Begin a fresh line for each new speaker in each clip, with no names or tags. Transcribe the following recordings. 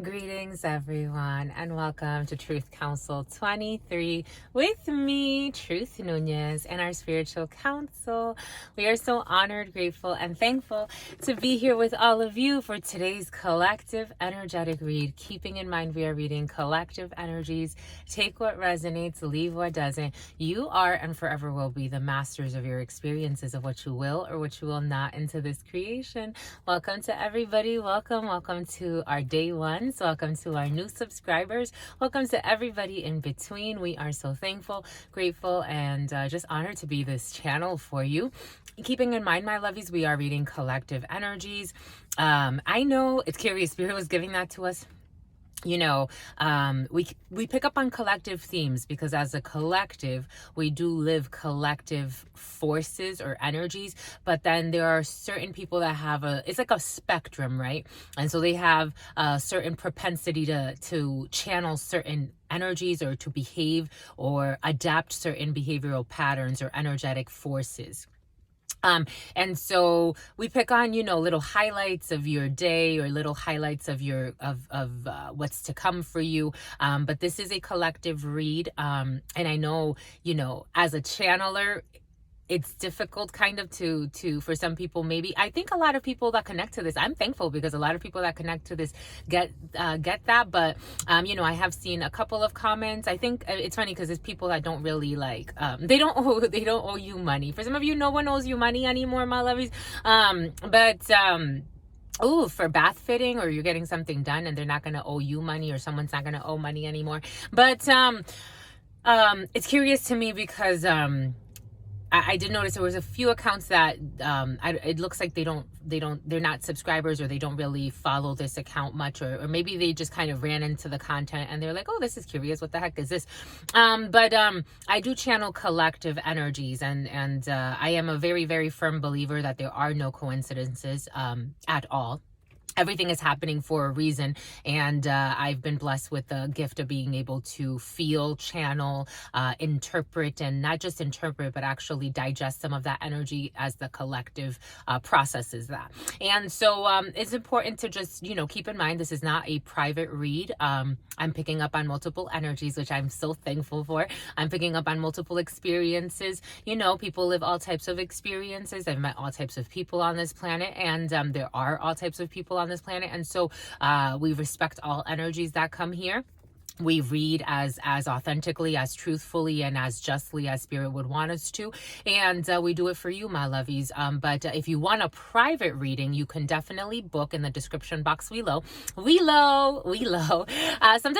Greetings, everyone, and welcome to Truth Council 23 with me, Truth Nunez, and our spiritual council. We are so honored, grateful, and thankful to be here with all of you for today's collective energetic read. Keeping in mind, we are reading collective energies. Take what resonates, leave what doesn't. You are and forever will be the masters of your experiences of what you will or what you will not into this creation. Welcome to everybody. Welcome to our day one. Welcome to our new subscribers. Welcome to everybody in between. We are so thankful, grateful, and just honored to be this channel for you. Keeping in mind, my lovies, we are reading collective energies. I know it's curious. Spirit was giving that to us. We pick up on collective themes because as a collective, we do live collective forces or energies, but then there are certain people that have it's like a spectrum, right? And so they have a certain propensity to channel certain energies or to behave or adapt certain behavioral patterns or energetic forces. And so we pick on, little highlights of your day or little highlights of what's to come for you. But this is a collective read. And I know, as a channeler, it's difficult kind of to for some people, maybe. I think a lot of people that connect to this, I'm thankful because a lot of people that connect to this get that. But, I have seen a couple of comments. I think it's funny because it's people that don't really like, they don't owe you money. For some of you, no one owes you money anymore, my lovies. For bath fitting, or you're getting something done and they're not going to owe you money, or someone's not going to owe money anymore. But, it's curious to me because, I did notice there was a few accounts that it looks like they're not subscribers, or they don't really follow this account much, or maybe they just kind of ran into the content and they're like, oh, this is curious, what the heck is this? But I do channel collective energies, and I am a very, very firm believer that there are no coincidences at all. Everything is happening for a reason, and I've been blessed with the gift of being able to feel, channel, interpret, and not just interpret, but actually digest some of that energy as the collective processes that. And so it's important to just, keep in mind, this is not a private read. I'm picking up on multiple energies, which I'm so thankful for. I'm picking up on multiple experiences. People live all types of experiences. I've met all types of people on this planet, and there are all types of people on this planet, and so we respect all energies that come here. We read as authentically, as truthfully, and as justly as Spirit would want us to. And we do it for you, my lovies. But if you want a private reading, you can definitely book in the description box below. Something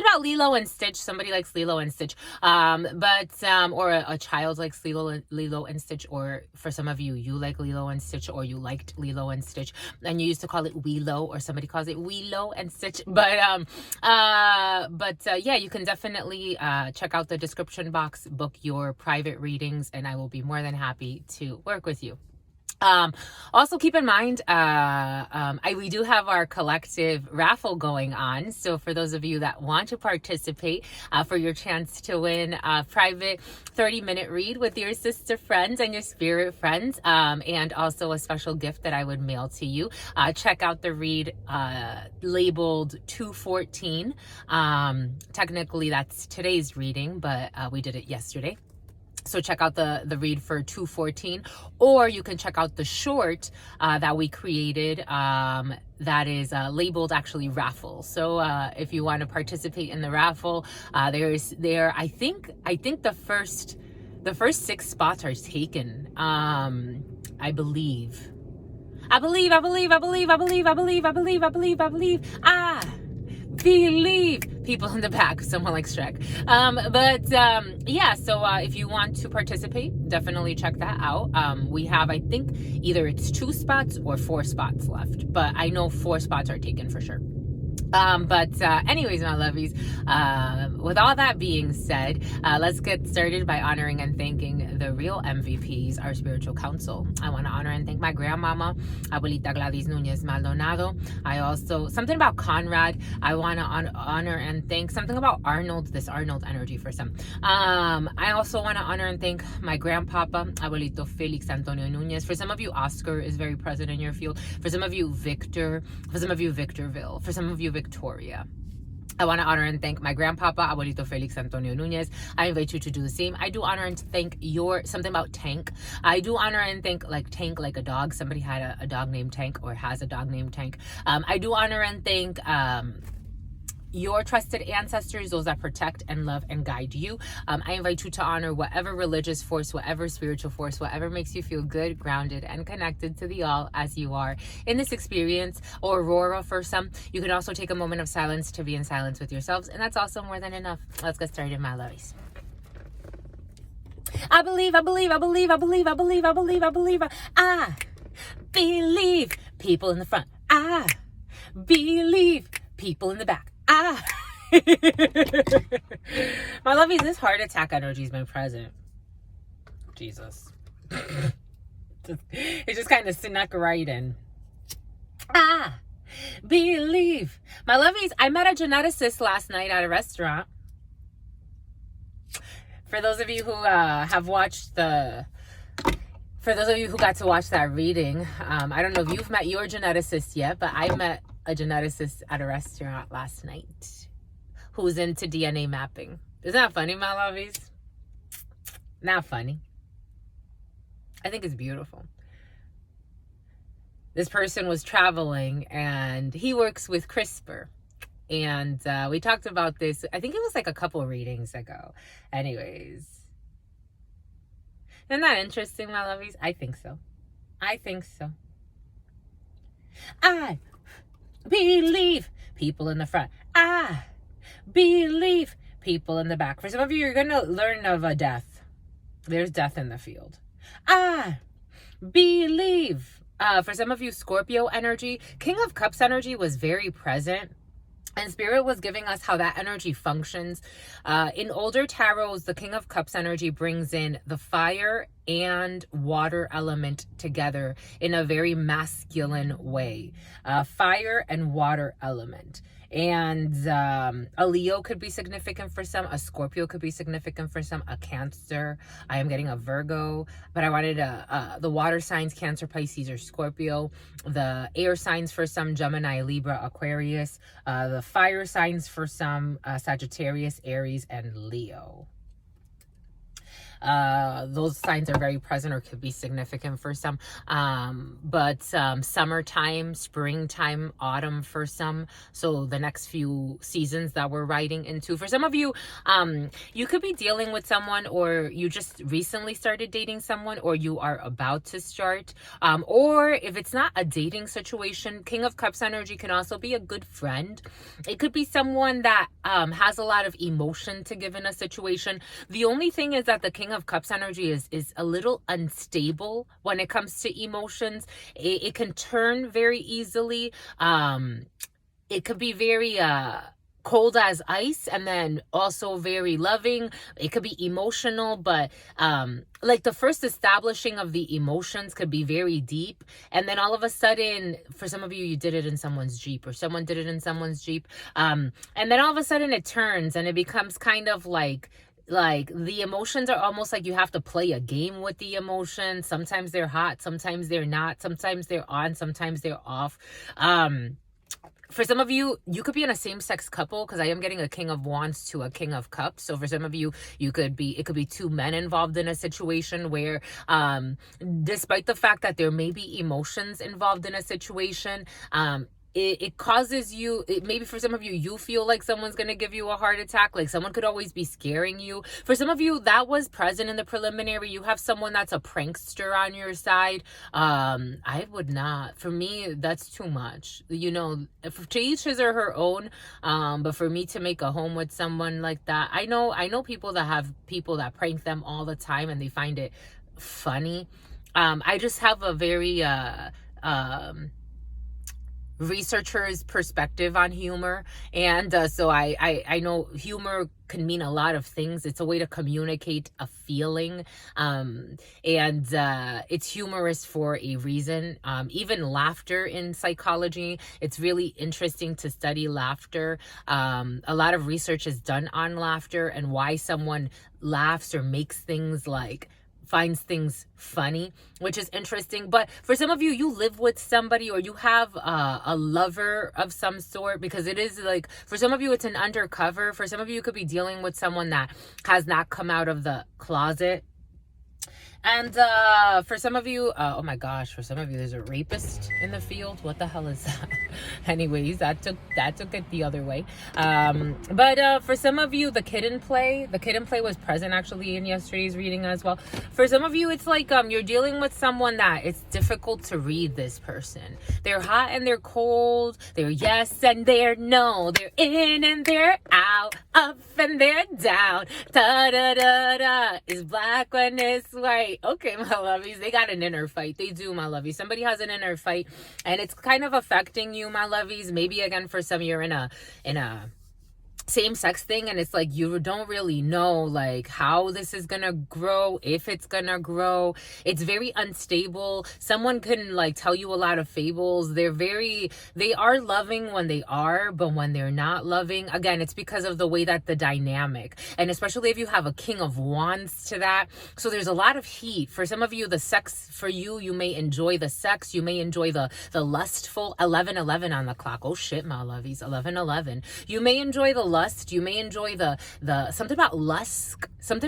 about Lilo and Stitch. Somebody likes Lilo and Stitch. Or a child likes Lilo and Stitch. Or for some of you, you like Lilo and Stitch, or you liked Lilo and Stitch. And you used to call it Weelo, or somebody calls it Weelo and Stitch. Yeah, you can definitely check out the description box, book your private readings, and I will be more than happy to work with you. Also keep in mind, we do have our collective raffle going on. So for those of you that want to participate, for your chance to win a private 30-minute read with your sister friends and your spirit friends, and also a special gift that I would mail to you. Check out the read, labeled 214. Technically that's today's reading, but, we did it yesterday. So check out the read for 214, or you can check out the short that we created that is labeled actually raffle. So if you want to participate in the raffle, I think the first 6 spots are taken. I believe. Believe people in the back, someone like Shrek. So if you want to participate, definitely check that out. We have, I think, either it's 2 spots or 4 spots left, but I know 4 spots are taken for sure. Anyways, my lovies, with all that being said, let's get started by honoring and thanking the real MVPs, our spiritual council. I want to honor and thank my grandmama, Abuelita Gladys Nunez Maldonado. I also, something about Conrad, I want to honor and thank something about Arnold, this Arnold energy for some. I also want to honor and thank my grandpapa, Abuelito Felix Antonio Nunez. For some of you, Oscar is very present in your field. For some of you, Victor. For some of you, Victorville. For some of you, Victoria. I want to honor and thank my grandpapa, Abuelito Felix Antonio Nunez. I invite you to do the same. I do honor and thank something about Tank. I do honor and thank Tank, like a dog. Somebody had a dog named Tank, or has a dog named Tank. I do honor and thank your trusted ancestors, those that protect and love and guide you. I invite you to honor whatever religious force, whatever spiritual force, whatever makes you feel good, grounded, and connected to the all as you are in this experience, or Aurora for some. You can also take a moment of silence to be in silence with yourselves, and that's also more than enough. Let's get started, my lovies. I believe. I believe people in the front. I believe people in the back. My lovies, this heart attack energy has been present. Jesus. It just kind of snuck right in. Believe. My lovies, I met a geneticist last night at a restaurant. For those of you who have watched for those of you who got to watch that reading, I don't know if you've met your geneticist yet, but I met a geneticist at a restaurant last night who's into DNA mapping. Isn't that funny, my lovies? Not funny. I think it's beautiful. This person was traveling and he works with CRISPR. And we talked about this, I think it was like a couple readings ago. Anyways. Isn't that interesting, my lovies? I think so. I believe people in the front. I believe people in the back. For some of you, you're going to learn of a death. There's death in the field. I believe. For some of you, Scorpio energy, King of Cups energy was very present. And Spirit was giving us how that energy functions. In older tarots, the King of Cups energy brings in the fire and water element together in a very masculine way. Fire and water element. And a Leo could be significant for some. A Scorpio could be significant for some. A Cancer. I am getting a Virgo. But I wanted the water signs, Cancer, Pisces, or Scorpio. The air signs for some, Gemini, Libra, Aquarius. The fire signs for some, Sagittarius, Aries, and Leo. Those signs are very present or could be significant for some. But summertime, springtime, autumn for some. So the next few seasons that we're riding into. For some of you, you could be dealing with someone, or you just recently started dating someone, or you are about to start. Or if it's not a dating situation, King of Cups energy can also be a good friend. It could be someone that has a lot of emotion to give in a situation. The only thing is that the King of Cups energy is a little unstable when it comes to emotions. It can turn very easily. It could be very cold as ice, and then also very loving. It could be emotional, but like the first establishing of the emotions could be very deep, and then all of a sudden, for some of you, you did it in someone's Jeep, or someone did it in someone's Jeep, and then all of a sudden it turns and it becomes kind of like the emotions are almost like you have to play a game with the emotions. Sometimes they're hot, sometimes they're not, sometimes they're on, sometimes they're off. For some of you, you could be in a same-sex couple, because I am getting a King of Wands to a King of Cups. So for some of you, it could be two men involved in a situation where, despite the fact that there may be emotions involved in a situation, it causes you, maybe for some of you, you feel like someone's going to give you a heart attack, like someone could always be scaring you. For some of you, that was present in the preliminary. You have someone that's a prankster on your side. I would not. For me, that's too much. You know, to each his or her own. But for me to make a home with someone like that, I know people that have people that prank them all the time and they find it funny. I just have a very researcher's perspective on humor, and so I know humor can mean a lot of things. It's a way to communicate a feeling, and it's humorous for a reason. Even laughter in psychology, it's really interesting to study laughter. A lot of research is done on laughter and why someone laughs or makes things like finds things funny, which is interesting. But for some of you, you live with somebody or you have a lover of some sort, because it is like, for some of you, it's an undercover. For some of you, you could be dealing with someone that has not come out of the closet. And for some of you, oh my gosh, for some of you, there's a rapist in the field. What the hell is that? Anyways, that took it the other way. But for some of you, the kid in play was present actually in yesterday's reading as well. For some of you, it's like you're dealing with someone that it's difficult to read this person. They're hot and they're cold. They're yes and they're no. They're in and they're out. Up and they're down. Da da da da. It's black when it's white. Okay, my lovies, they got an inner fight. They do, my lovies. Somebody has an inner fight, and it's kind of affecting you, my lovies. Maybe again, for some, you're in a same-sex thing, and it's like you don't really know like how this is gonna grow, if it's gonna grow. It's very unstable. Someone can like tell you a lot of fables. They are loving when they are, but when they're not loving, again, it's because of the way that the dynamic, and especially if you have a King of Wands to that. So there's a lot of heat. For some of you, the sex, for you may enjoy the sex, you may enjoy the lustful. 11:11 on the clock. Oh shit, my lovies. 11:11. You may enjoy the lust. You may enjoy the something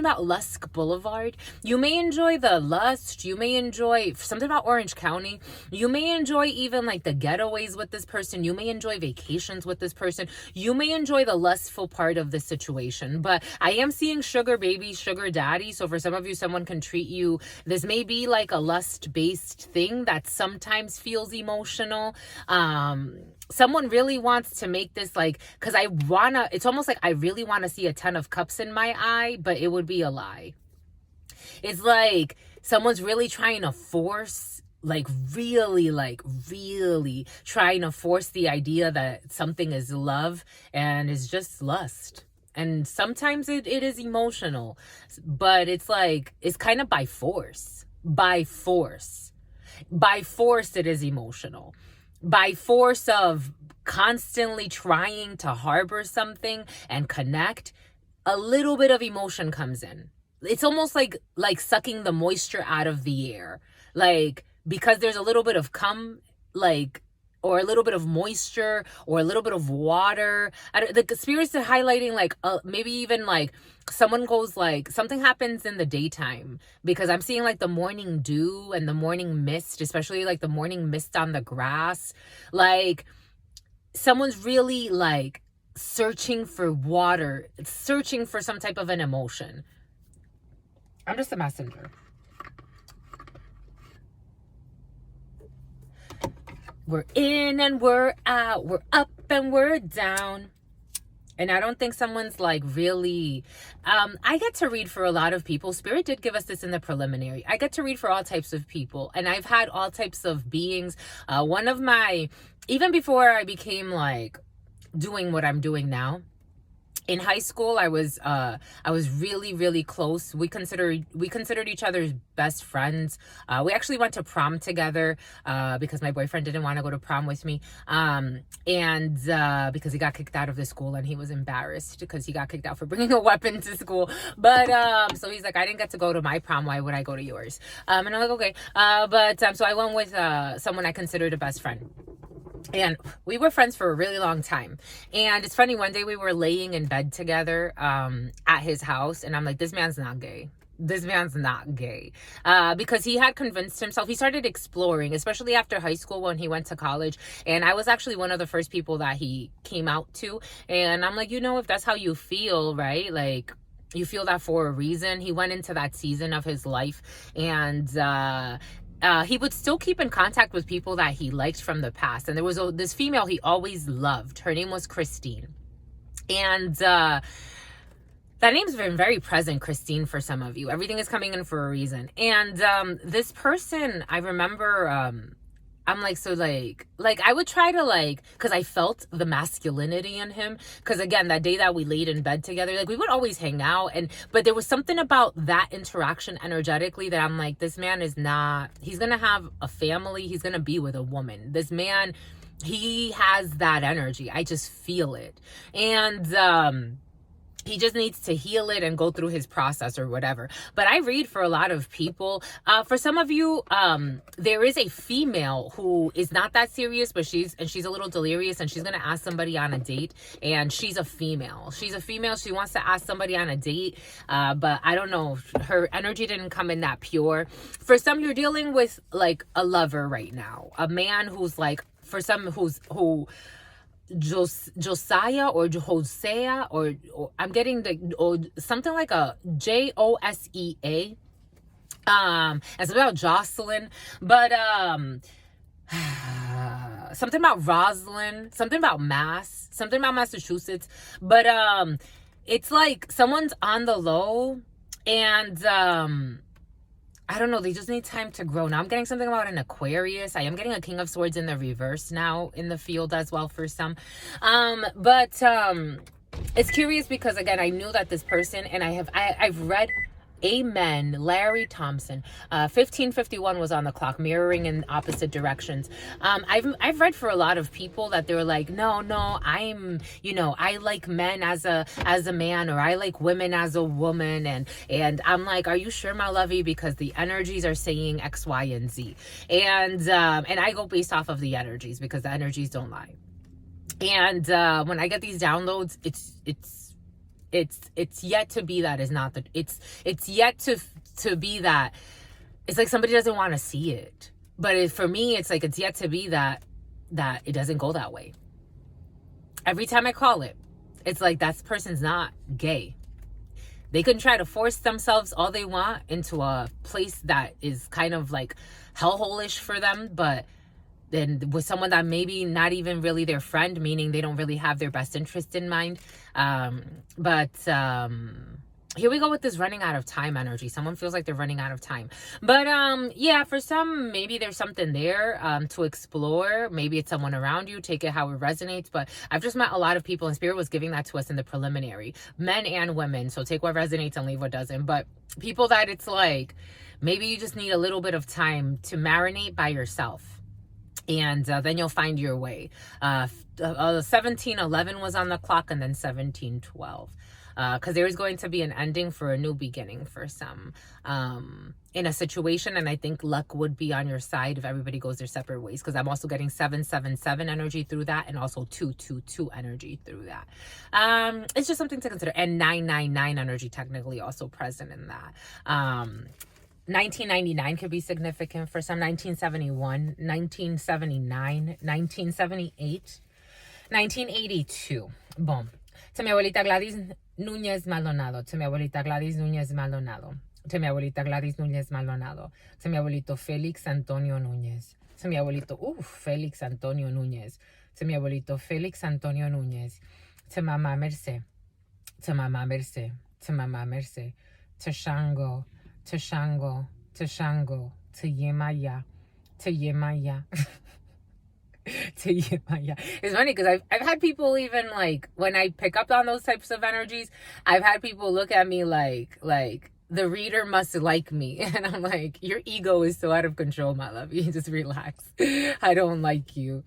about Lusk Boulevard. You may enjoy the lust. You may enjoy something about Orange County. You may enjoy even like the getaways with this person. You may enjoy vacations with this person. You may enjoy the lustful part of the situation. But I am seeing sugar baby, sugar daddy. So for some of you, someone can treat you. This may be like a lust-based thing that sometimes feels emotional. Someone really wants to make this like, because it's almost like I really want to see a 10 of cups in my eye, but it would be a lie. It's like someone's really trying to force, really trying to force the idea that something is love and is just lust. And sometimes it is emotional, but it's like, it's kind of by force. By force, it is emotional. By force of constantly trying to harbor something and connect, a little bit of emotion comes in. It's almost like sucking the moisture out of the air. Like, because there's a little bit of or a little bit of moisture, or a little bit of water. The spirits are highlighting maybe even someone goes something happens in the daytime, because I'm seeing the morning dew and the morning mist, especially the morning mist on the grass. Someone's really searching for water, searching for some type of an emotion. I'm just a messenger. We're in and we're out. We're up and we're down. And I don't think someone's really... I get to read for a lot of people. Spirit did give us this in the preliminary. I get to read for all types of people. And I've had all types of beings. One of my... Even before I became doing what I'm doing now, in high school, I was really, really close. We considered each other's best friends. We actually went to prom together because my boyfriend didn't want to go to prom with me, and because he got kicked out of the school, and he was embarrassed because he got kicked out for bringing a weapon to school. But so he's like, I didn't get to go to my prom. Why would I go to yours? And I'm like, okay. So I went with someone I considered a best friend. And we were friends for a really long time. And it's funny, one day we were laying in bed together at his house. And I'm like, this man's not gay. This man's not gay. Because he had convinced himself. He started exploring, especially after high school when he went to college. And I was actually one of the first people that he came out to. And I'm like, if that's how you feel, right? You feel that for a reason. He went into that season of his life. And... he would still keep in contact with people that he liked from the past. And there was this female he always loved. Her name was Christine. And that name's been very present, Christine, for some of you. Everything is coming in for a reason. And this person, I remember... I'm I would try to because I felt the masculinity in him. Because again, that day that we laid in bed together, we would always hang out. But there was something about that interaction energetically that I'm like, this man is not, he's going to have a family. He's going to be with a woman. This man, he has that energy. I just feel it. And, he just needs to heal it and go through his process or whatever. But I read for a lot of people. For some of you, there is a female who is not that serious, but she's a little delirious, and she's gonna ask somebody on a date. And she's a female. She's a female. She wants to ask somebody on a date, but I don't know. Her energy didn't come in that pure. For some, you're dealing with like a lover right now, a man who's like, for some who. Josiah or Hosea or I'm getting or something like a Josea, and something about Jocelyn, but something about Rosalind, something about something about Massachusetts, but it's like someone's on the low, and I don't know, they just need time to grow. Now I'm getting something about an Aquarius. I am getting a King of Swords in the reverse now in the field as well for some. But it's curious because, again, I knew that this person, and I've read Amen, Larry Thompson. 1551 was on the clock, mirroring in opposite directions. I've read for a lot of people that they're like, no, I'm, I like men as a man, or I like women as a woman, and I'm like, are you sure, my lovey? Because the energies are saying X, Y, and Z, and I go based off of the energies because the energies don't lie. And when I get these downloads, it's yet to be that is not the it's yet to be that. It's like somebody doesn't want to see it, but for me it's like it's yet to be that it doesn't go that way. Every time I call it, it's like that person's not gay. They can try to force themselves all they want into a place that is kind of like hellhole-ish for them, but then with someone that maybe not even really their friend, meaning they don't really have their best interest in mind. But here we go with this running out of time energy. Someone feels like they're running out of time. But yeah, for some, maybe there's something there to explore. Maybe it's someone around you. Take it how it resonates. But I've just met a lot of people, and Spirit was giving that to us in the preliminary. Men and women. So take what resonates and leave what doesn't. But people that it's like, maybe you just need a little bit of time to marinate by yourself. And then you'll find your way. 1711 was on the clock, and then 1712. Because there is going to be an ending for a new beginning for some in a situation. And I think luck would be on your side if everybody goes their separate ways. Because I'm also getting 777 energy through that, and also 222 energy through that. It's just something to consider. And 999 energy technically also present in that. 1999 could be significant for some. 1971, 1979, 1978, 1982. Boom. To mi abuelita Gladys Núñez Maldonado. To mi abuelita Gladys Núñez Maldonado. To mi abuelita Gladys Núñez Maldonado. To mi abuelito Félix Antonio Núñez. To mi abuelito, Félix Antonio Núñez. To mi abuelito Félix Antonio Núñez. To Mama Merce. To Mama Merce. To Mama Merce. To Shango. To Shango, to Shango, to Yemaya, to Yemaya, to Yemaya. It's funny because I've had people, even like when I pick up on those types of energies, I've had people look at me like the reader must like me, and I'm like, your ego is so out of control, my love. You just relax. I don't like you.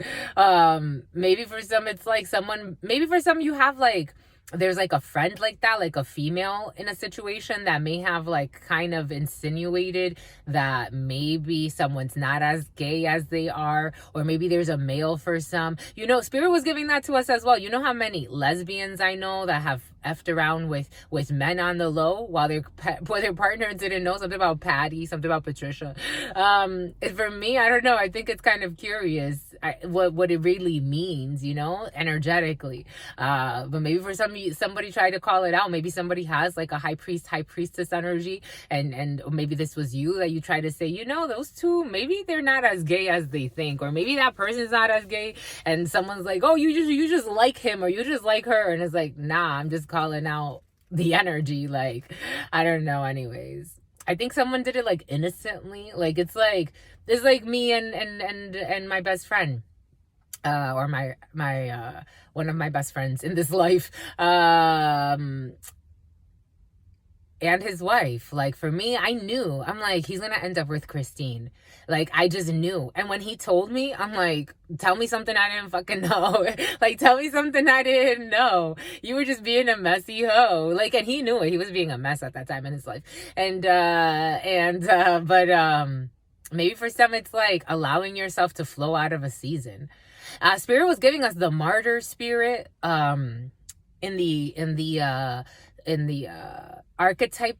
Maybe for some it's like someone. Maybe for some you have like. There's like a friend like that, like a female in a situation that may have like kind of insinuated that maybe someone's not as gay as they are, or maybe there's a male for some. Spirit was giving that to us as well. You know how many lesbians I know that have effed around with men on the low while their partner didn't know? Something about Patty, something about Patricia. For me, I don't know. I think it's kind of curious what it really means, energetically. But maybe for somebody tried to call it out. Maybe somebody has like a high priestess energy, and maybe this was you that you try to say, those two, maybe they're not as gay as they think, or maybe that person's not as gay, and someone's like, oh, you just like him, or you just like her, and it's like, nah, I'm just calling out the energy. Like, I don't know. Anyways, I think someone did it like innocently. Like it's like me and my best friend, or my one of my best friends in this life. and his wife. Like, for me, I knew. I'm like, he's gonna end up with Christine. Like, I just knew. And when he told me, I'm like, tell me something I didn't fucking know. Like, tell me something I didn't know. You were just being a messy hoe. Like, and he knew it. He was being a mess at that time in his life. But maybe for some it's like allowing yourself to flow out of a season. Spirit was giving us the martyr spirit in the archetype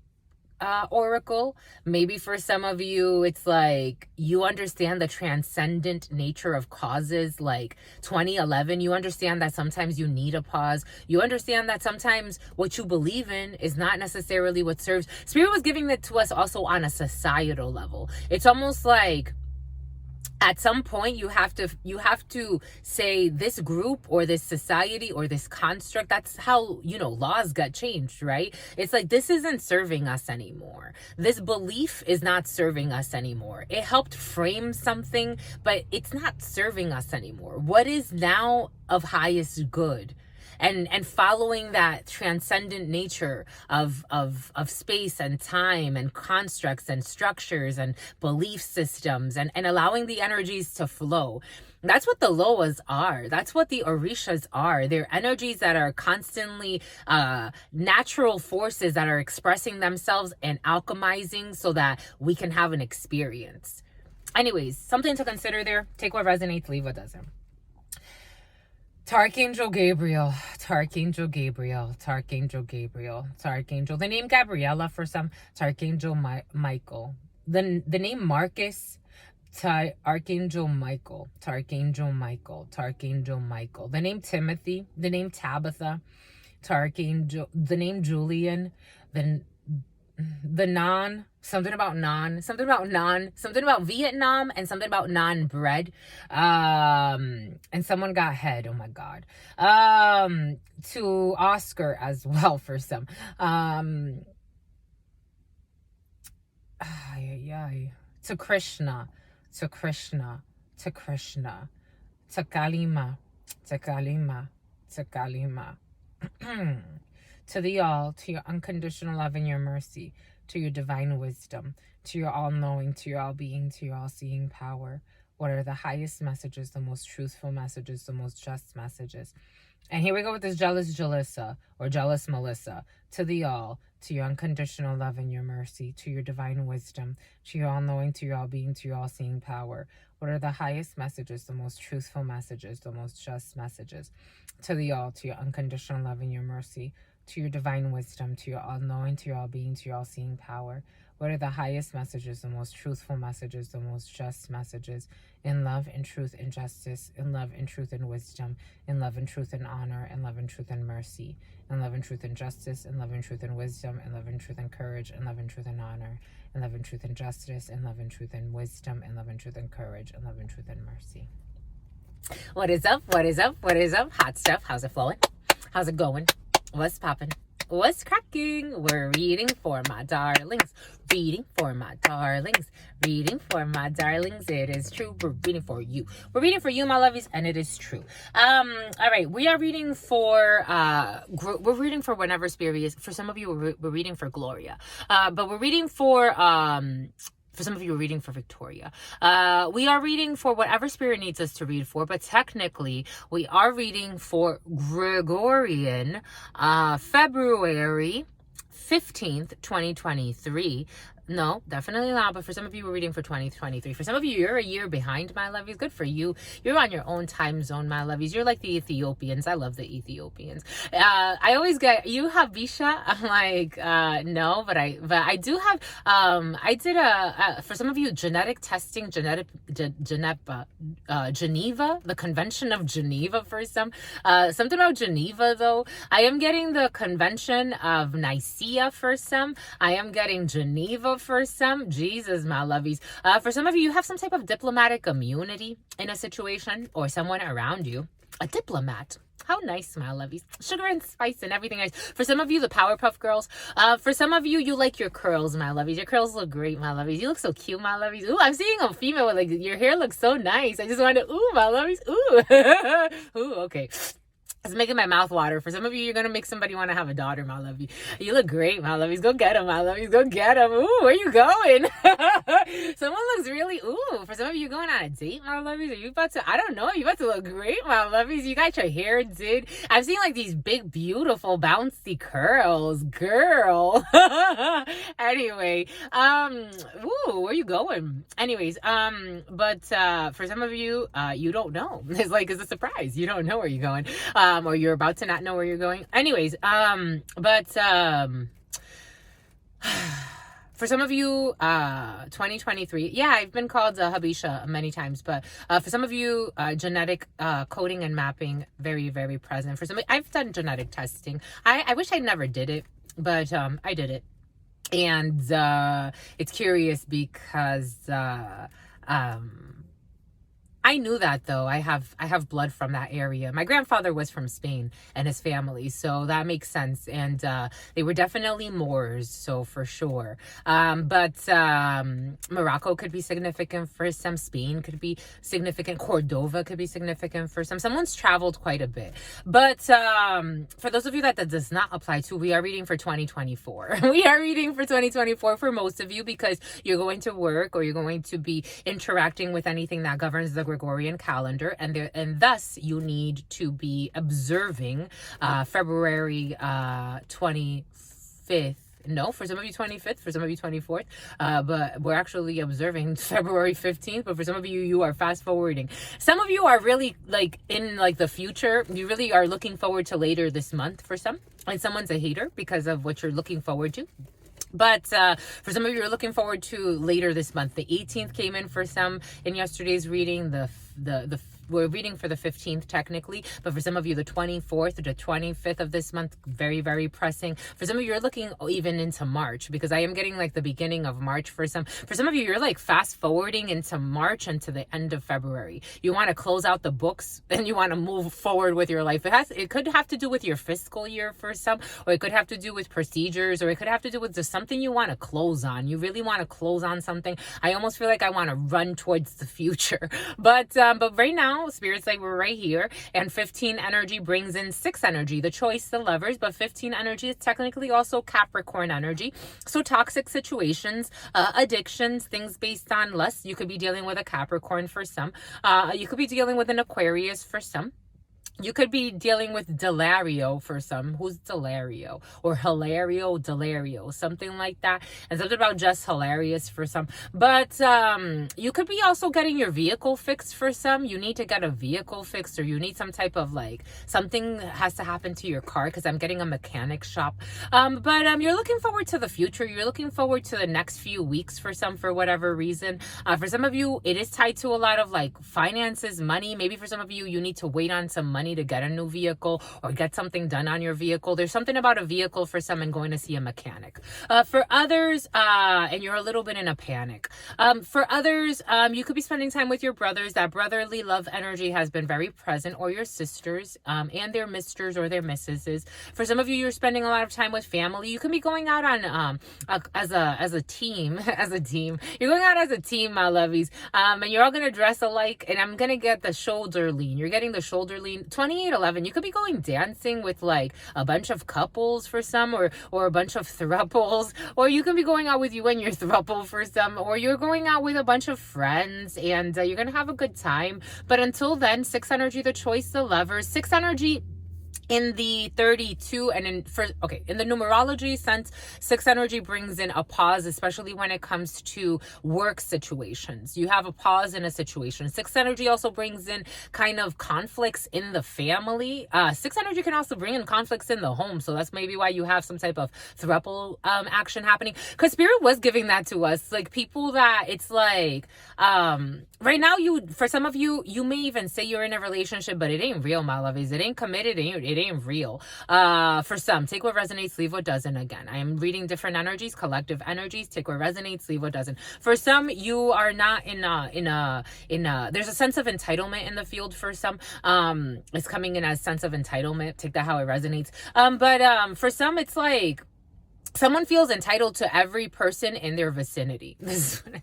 oracle. Maybe for some of you it's like you understand the transcendent nature of causes. Like 2011, you understand that sometimes you need a pause. You understand that sometimes what you believe in is not necessarily what serves. Spirit was giving it to us also on a societal level. It's almost like at some point you have to say this group or this society or this construct. That's how, laws got changed, right? It's like, this isn't serving us anymore. This belief is not serving us anymore. It helped frame something, but it's not serving us anymore. What is now of highest good? And following that transcendent nature of space and time and constructs and structures and belief systems and allowing the energies to flow. That's what the Loas are. That's what the Orishas are. They're energies that are constantly natural forces that are expressing themselves and alchemizing so that we can have an experience. Anyways, something to consider there. Take what resonates, leave what doesn't. Archangel Gabriel, Archangel Gabriel, Archangel Gabriel, Archangel. The name Gabriella for some, Archangel Michael. The name Marcus, Archangel Michael, Archangel Michael, Archangel Michael. The name Timothy, the name Tabitha, Archangel. The name Julian, something about Vietnam, and something about naan bread. And someone got head. Oh my God. To Oscar as well for some. To Krishna, to Krishna, to Krishna, to Kalima, to Kalima, to Kalima. To the all, to your unconditional love and your mercy, to your divine wisdom, to your all-knowing, to your all-being, to your all-seeing power. What are the highest messages, the most truthful messages, the most just messages? And here we go with this jealous Jalissa or jealous Melissa. To the all, to your unconditional love and your mercy, to your divine wisdom, to your all-knowing, to your all-being, to your all-seeing power. What are the highest messages, the most truthful messages, the most just messages? To the all, to your unconditional love and your mercy, to your divine wisdom, to your all-knowing, to your all-being, to your all-seeing power. What are the highest messages, the most truthful messages, the most just messages? In love and truth and justice, in love and truth and wisdom, in love and truth and honor, in love and truth and mercy, in love and truth and justice, in love and truth and wisdom, in love and truth and courage, in love and truth and honor, in love and truth and justice, in love and truth and wisdom, in love and truth and courage, in love and truth and mercy. What is up? What is up? What is up? Hot stuff. How's it flowing? How's it going? What's popping? What's cracking? We're reading for my darlings. Reading for my darlings. Reading for my darlings. It is true. We're reading for you. We're reading for you, my lovies, and it is true. All right. We are reading for we're reading for whenever spirit is. For some of you, we're reading for Gloria. But we're reading for some of you, we're reading for Victoria. We are reading for whatever spirit needs us to read for, but technically we are reading for Gregorian, February 15th, 2023. No, definitely not. But for some of you, we're reading for 2023. For some of you, you're a year behind, my lovies. Good for you. You're on your own time zone, my lovies. You're like the Ethiopians. I love the Ethiopians. I always get, you have Bisha? I'm like, no, but I do have, I did for some of you, genetic testing, Geneva, the Convention of Geneva for some. Something about Geneva, though. I am getting the Convention of Nicaea for some. I am getting Geneva for some. Jesus, my lovies. For some of you, you have some type of diplomatic immunity in a situation or someone around you. A diplomat. How nice, my lovies. Sugar and spice and everything nice. For some of you, the Powerpuff Girls. For some of you, you like your curls, my lovies. Your curls look great, my lovies. You look so cute, my lovies. Ooh, I'm seeing a female with, like, your hair looks so nice. I just want to, ooh, my lovies. Ooh. Ooh, okay. It's making my mouth water. For some of you, you're going to make somebody want to have a daughter, my lovey. You look great, my lovies. Go get him, my lovies. Go get him. Ooh, where you going? Someone looks really, ooh. For some of you going on a date, my lovies. Are you about to, I don't know. You about to look great, my lovies. You got your hair did. I've seen like these big, beautiful, bouncy curls. Girl. Anyway, ooh, where you going? Anyways, but for some of you, you don't know. It's like, it's a surprise. You don't know where you're going. Or you're about to not know where you're going. Anyways, for some of you, 2023, yeah, I've been called Habisha many times, but for some of you, genetic coding and mapping, very, very present. For some, I've done genetic testing. I wish I never did it, but I did it. And it's curious because I knew that though. I have blood from that area. My grandfather was from Spain and his family, so that makes sense. And they were definitely Moors, so for sure. But Morocco could be significant for some. Spain could be significant. Cordova could be significant for some. Someone's traveled quite a bit. But for those of you that does not apply to, we are reading for 2024. We are reading for 2024 for most of you because you're going to work or you're going to be interacting with anything that governs the Gregorian calendar, and thus you need to be observing February 25th. No, for some of you 25th, for some of you 24th, but we're actually observing February 15th. But for some of you, you are fast forwarding. Some of you are really like in like the future. You really are looking forward to later this month for some, and someone's a hater because of what you're looking forward to. But for some of you, you're looking forward to later this month. The 18th came in for some in yesterday's reading. We're reading for the 15th technically, but for some of you, the 24th or the 25th of this month, very, very pressing. For some of you, you're looking even into March because I am getting like the beginning of March for some. For some of you, you're like fast forwarding into March and to the end of February. You want to close out the books and you want to move forward with your life. It could have to do with your fiscal year for some, or it could have to do with procedures, or it could have to do with just something you want to close on. You really want to close on something. I almost feel like I want to run towards the future, but right now, Spirit's like we're right here, and 15 energy brings in 6 energy, the choice, the lovers, but 15 energy is technically also Capricorn energy. So toxic situations, addictions, things based on lust. You could be dealing with a Capricorn for some. You could be dealing with an Aquarius for some. You could be dealing with Delario for some. Who's Delario? Or Hilario, Delario, something like that. And something about just hilarious for some. But you could be also getting your vehicle fixed for some. You need to get a vehicle fixed, or you need some type of like, something has to happen to your car because I'm getting a mechanic shop. But you're looking forward to the future. You're looking forward to the next few weeks for some, for whatever reason. For some of you, it is tied to a lot of like finances, money. Maybe for some of you, you need to wait on some money to get a new vehicle or get something done on your vehicle. There's something about a vehicle for some and going to see a mechanic. For others, and you're a little bit in a panic. For others, you could be spending time with your brothers. That brotherly love energy has been very present, or your sisters, and their misters or their missuses. For some of you, you're spending a lot of time with family. You can be going out on as a team. You're going out as a team, my lovies. And you're all gonna dress alike. And I'm gonna get the shoulder lean. You're getting the shoulder lean. 2811, you could be going dancing with like a bunch of couples for some, or a bunch of thruples, or you can be going out with you and your thruple for some, or you're going out with a bunch of friends and you're gonna have a good time. But until then, 6 energy, the choice, the lovers, 6 energy in the 32, and in the numerology sense, 6 energy brings in a pause, especially when it comes to work situations. You have a pause in a situation. 6 energy also brings in kind of conflicts in the family. 6 energy can also bring in conflicts in the home, so that's maybe why you have some type of throuple action happening, because Spirit was giving that to us, like people that it's like right now, for some of you, you may even say you're in a relationship, but it ain't real, my lovies. It ain't committed. It ain't real. For some, take what resonates, leave what doesn't. Again, I am reading different energies, collective energies. Take what resonates, leave what doesn't. For some, you are not in a. There's a sense of entitlement in the field. For some, it's coming in as sense of entitlement. Take that how it resonates. But for some, it's like someone feels entitled to every person in their vicinity. This is what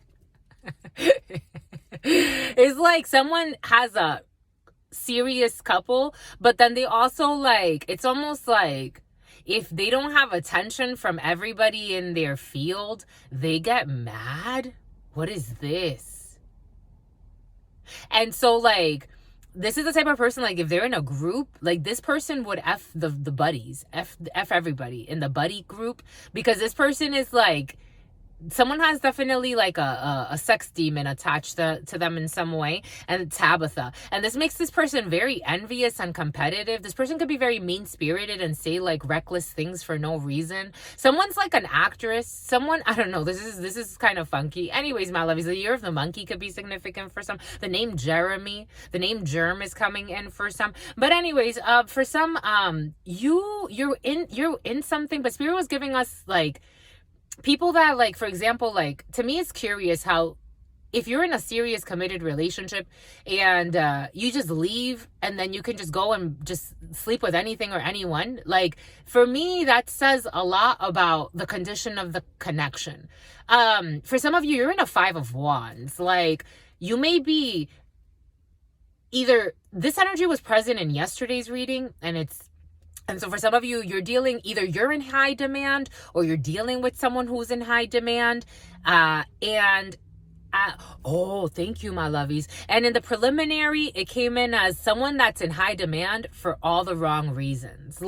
it's like someone has serious couple, but then they also like, it's almost like if they don't have attention from everybody in their field, they get mad. What is this? And so like, this is the type of person, like if they're in a group, like this person would F the buddies, F everybody in the buddy group, because this person is like, someone has definitely like a sex demon attached to them in some way, and Tabitha. And this makes this person very envious and competitive. This person could be very mean-spirited and say like reckless things for no reason. Someone's like an actress. Someone, I don't know, this is kind of funky. Anyways, my lovies, the year of the monkey could be significant for some. The name Jeremy, the name Germ is coming in for some. But anyways, for some, you're in something, but Spirit was giving us like people that, like, for example, like, to me it's curious how if you're in a serious committed relationship and you just leave and then you can just go and just sleep with anything or anyone, like, for me that says a lot about the condition of the connection. For some of you, you're in a 5 of Wands. Like, you may be either, this energy was present in yesterday's reading, and so for some of you, you're in high demand, or you're dealing with someone who's in high demand. Oh, thank you, my lovies. And in the preliminary, it came in as someone that's in high demand for all the wrong reasons.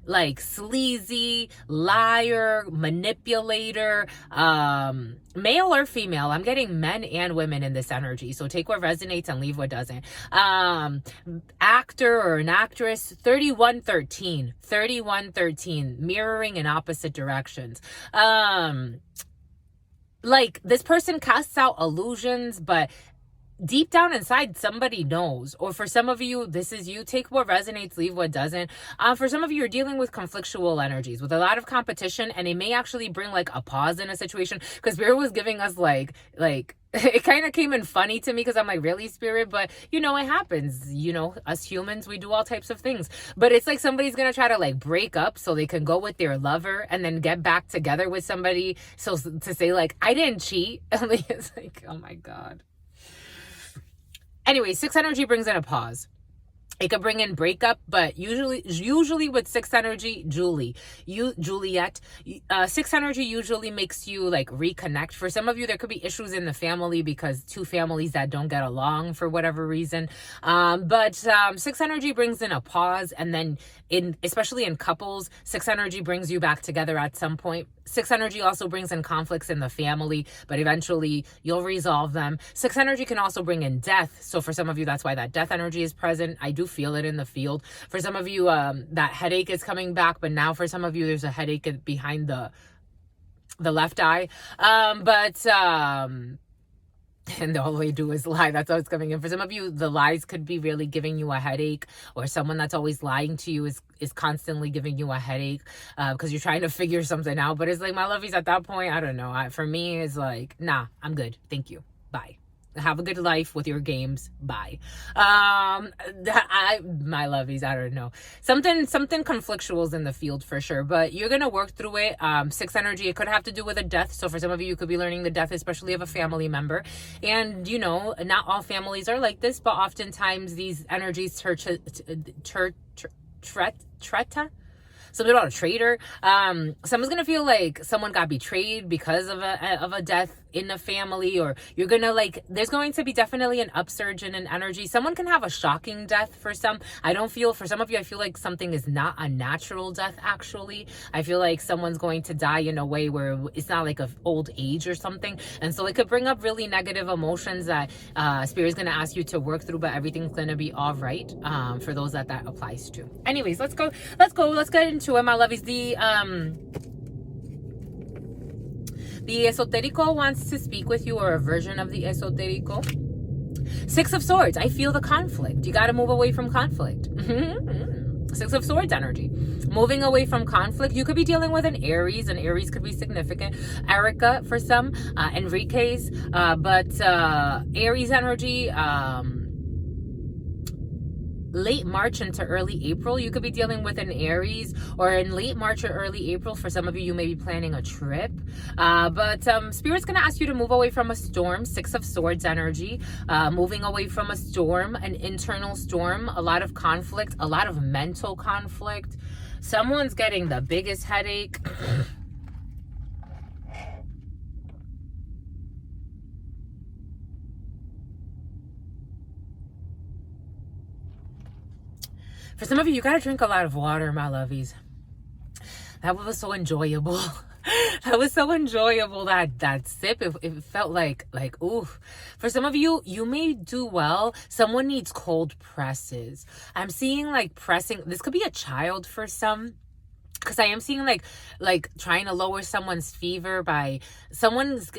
Like sleazy, liar, manipulator, male or female. I'm getting men and women in this energy, so take what resonates and leave what doesn't. Actor or an actress. 3113, mirroring in opposite directions. Like, this person casts out illusions, but deep down inside, somebody knows. Or for some of you, this is you. Take what resonates, leave what doesn't. For some of you, you're dealing with conflictual energies, with a lot of competition, and it may actually bring like a pause in a situation, because Spirit was giving us like it kind of came in funny to me, because I'm like, really, Spirit? But you know, it happens. You know, us humans, we do all types of things. But it's like somebody's gonna try to like break up so they can go with their lover and then get back together with somebody, so to say like, I didn't cheat. It's like, oh my God. Anyway, 6 energy brings in a pause. It could bring in breakup, but usually with 6 energy, Juliet, 6 energy usually makes you like reconnect. For some of you, there could be issues in the family because 2 families that don't get along for whatever reason. But 6 energy brings in a pause, and then especially in couples, 6 energy brings you back together at some point. 6 energy also brings in conflicts in the family, but eventually you'll resolve them. 6 energy can also bring in death. So for some of you, that's why that death energy is present. I do feel it in the field. For some of you, that headache is coming back, but now for some of you, there's a headache behind the left eye. And all they do is lie. That's how it's coming in. For some of you, the lies could be really giving you a headache, or someone that's always lying to you is constantly giving you a headache because you're trying to figure something out. But it's like, my lovies, at that point, I don't know. For me, it's like, nah, I'm good. Thank you. Bye. Have a good life with your games. Bye. My lovies, I don't know. Something conflictual is in the field for sure, but you're going to work through it. 6 energy, it could have to do with a death. So for some of you, you could be learning the death, especially of a family member. And, you know, not all families are like this, but oftentimes these energies something about a traitor. Someone's gonna feel like someone got betrayed because of a death in the family, or you're gonna like, there's going to be definitely an upsurge in an energy. Someone can have a shocking death for some. For some of you, I feel like something is not a natural death, actually. I feel like someone's going to die in a way where it's not like of old age or something. And so it could bring up really negative emotions that Spirit's gonna ask you to work through, but everything's gonna be all right for those that applies to. Anyways, let's get into it, my lovies. The Esoterico wants to speak with you, or a version of the Esoterico. 6 of Swords. I feel the conflict. You got to move away from conflict. 6 of Swords energy. Moving away from conflict. You could be dealing with an Aries. An Aries could be significant. Erica for some. Enrique's. But Aries energy. late March into early April, you could be dealing with an Aries, or in late March or early April, for some of you, you may be planning a trip. But Spirit's going to ask you to move away from a storm, Six of Swords energy, moving away from a storm, an internal storm, a lot of conflict, a lot of mental conflict. Someone's getting the biggest headache. For some of you, you got to drink a lot of water, my lovies. That was so enjoyable. That was so enjoyable, that sip. It felt like ooh. For some of you, you may do well. Someone needs cold presses. I'm seeing like pressing. This could be a child for some. Because I am seeing like trying to lower someone's fever by someone's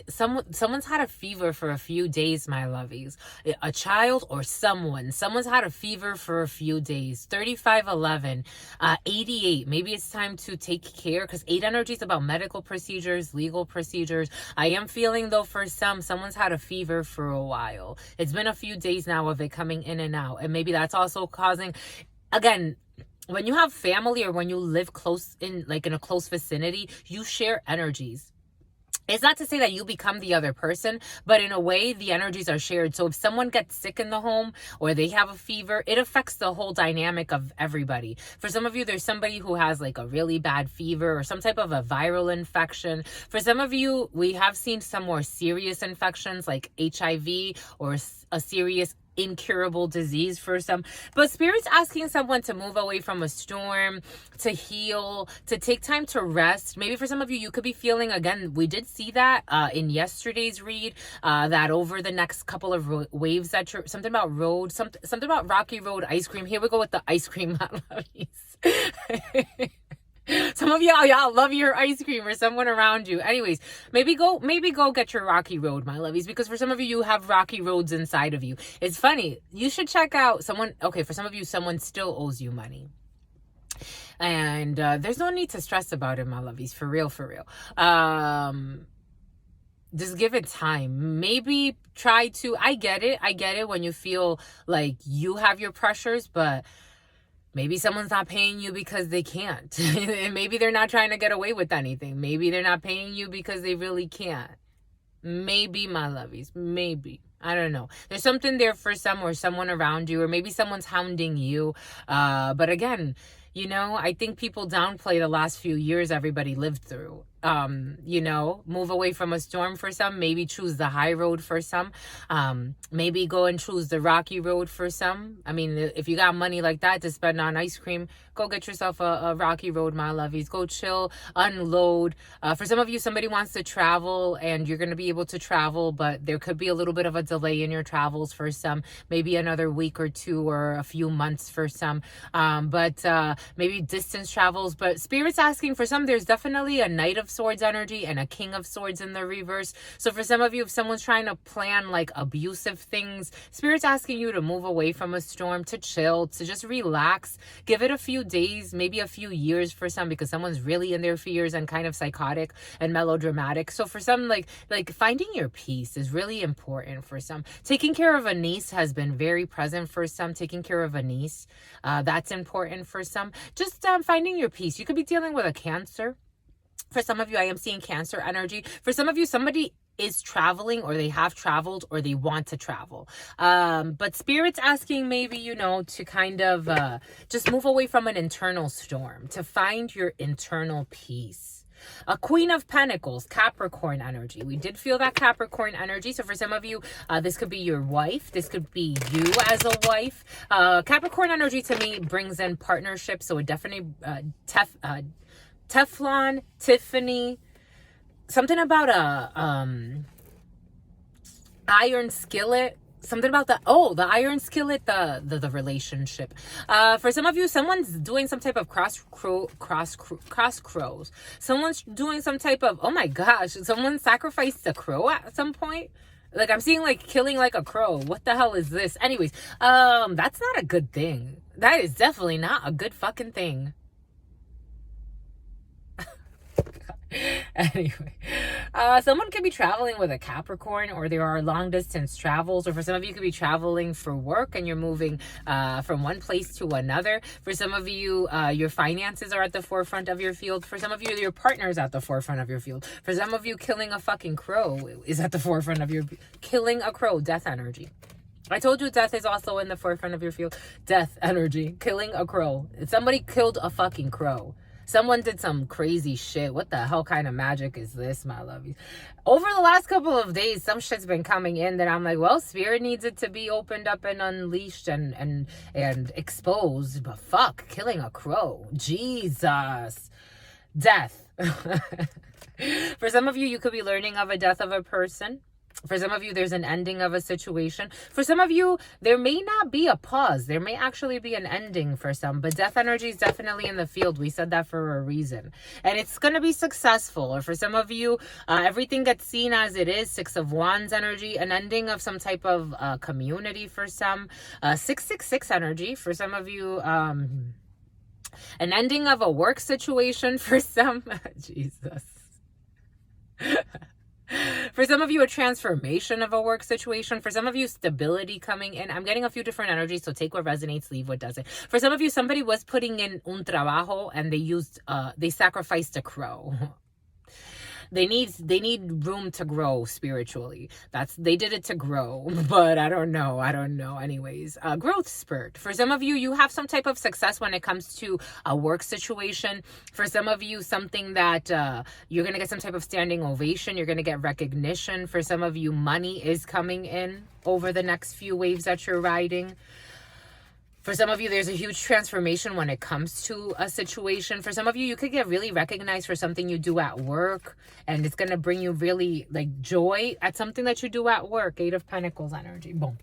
had a fever for a few days, my lovies. A child or someone's had a fever for a few days. 3511, 88. Maybe it's time to take care, because 8 energy is about medical procedures, legal procedures. I am feeling though for someone's had a fever for a while. It's been a few days now of it coming in and out, and maybe that's also causing, again, when you have family or when you live close in a close vicinity, you share energies. It's not to say that you become the other person, but in a way, the energies are shared. So if someone gets sick in the home or they have a fever, it affects the whole dynamic of everybody. For some of you, there's somebody who has like a really bad fever or some type of a viral infection. For some of you, we have seen some more serious infections like HIV or a serious incurable disease for some. But Spirit's asking someone to move away from a storm, to heal, to take time to rest. Maybe for some of you, you could be feeling, again, we did see that in yesterday's read, that over the next couple of waves that you're, something about road, something about rocky road ice cream. Here we go with the ice cream. Some of y'all love your ice cream, or someone around you. Anyways, maybe go get your rocky road, my lovies, because for some of you, you have rocky roads inside of you. It's funny. You should check out someone. Okay, for some of you, someone still owes you money. And there's no need to stress about it, my lovies. For real, for real. Just give it time. Maybe try to, I get it when you feel like you have your pressures, but maybe someone's not paying you because they can't. Maybe they're not trying to get away with anything. Maybe they're not paying you because they really can't. Maybe, my lovies. Maybe. I don't know. There's something there for someone around you, or maybe someone's hounding you. But again, you know, I think people downplay the last few years everybody lived through. You know, move away from a storm for some, maybe choose the high road for some, maybe go and choose the rocky road for some. I mean, if you got money like that to spend on ice cream, go get yourself a rocky road, my lovies. Go chill, unload. For some of you, somebody wants to travel and you're going to be able to travel, but there could be a little bit of a delay in your travels for some, maybe another week or two or a few months for some, but maybe distance travels. But Spirit's asking for some, there's definitely a Knight of Swords energy and a King of Swords in the reverse. So for some of you, if someone's trying to plan like abusive things, Spirit's asking you to move away from a storm, to chill, to just relax. Give it a few days, maybe a few years for some, because someone's really in their fears and kind of psychotic and melodramatic. So for some, like finding your peace is really important for some. Taking care of a niece has been very present for some. Taking care of a niece, that's important for some. Just finding your peace. You could be dealing with a Cancer. For some of you, I am seeing Cancer energy. For some of you, somebody is traveling, or they have traveled, or they want to travel. But Spirit's asking maybe, you know, to kind of just move away from an internal storm, to find your internal peace. A Queen of Pentacles, Capricorn energy. We did feel that Capricorn energy. So for some of you, this could be your wife. This could be you as a wife. Capricorn energy to me brings in partnership. So it definitely Teflon, Tiffany, something about a iron skillet, something about the iron skillet, the relationship. For some of you, someone's doing some type of cross crows. Someone's doing some type of, oh my gosh, someone sacrificed a crow at some point. Like I'm seeing like killing like a crow. What the hell is this? Anyways, that's not a good thing. That is definitely not a good fucking thing. Anyway, Someone could be traveling with a Capricorn, or there are long distance travels, or for some of you could be traveling for work and you're moving from one place to another. For some of you, your finances are at the forefront of your field. For some of you, your partner is at the forefront of your field. For some of you, killing a fucking crow is at the forefront of your killing a crow, death energy. I told you death is also in the forefront of your field. Death energy, killing a crow. Somebody killed a fucking crow. Someone did some crazy shit. What the hell kind of magic is this, my lovies? Over the last couple of days, some shit's been coming in that I'm like, well, spirit needs it to be opened up and unleashed and exposed. But fuck, killing a crow. Jesus. Death. For some of you, you could be learning of a death of a person. For some of you, there's an ending of a situation. For some of you, there may not be a pause. There may actually be an ending for some. But death energy is definitely in the field. We said that for a reason. And it's going to be successful. Or for some of you, everything gets seen as it is. 6 of Wands energy. An ending of some type of community for some. 666 energy. For some of you, an ending of a work situation for some. Jesus. For some of you, a transformation of a work situation. For some of you, stability coming in. I'm getting a few different energies, so take what resonates, leave what doesn't. For some of you, somebody was putting in un trabajo and they sacrificed a crow. They need room to grow spiritually. They did it to grow, but I don't know. Anyways, growth spurt. For some of you, you have some type of success when it comes to a work situation. For some of you, something that you're going to get some type of standing ovation. You're going to get recognition. For some of you, money is coming in over the next few waves that you're riding. For some of you, there's a huge transformation when it comes to a situation. For some of you, you could get really recognized for something you do at work, and it's going to bring you really like joy at something that you do at work. 8 of Pentacles energy. Boom.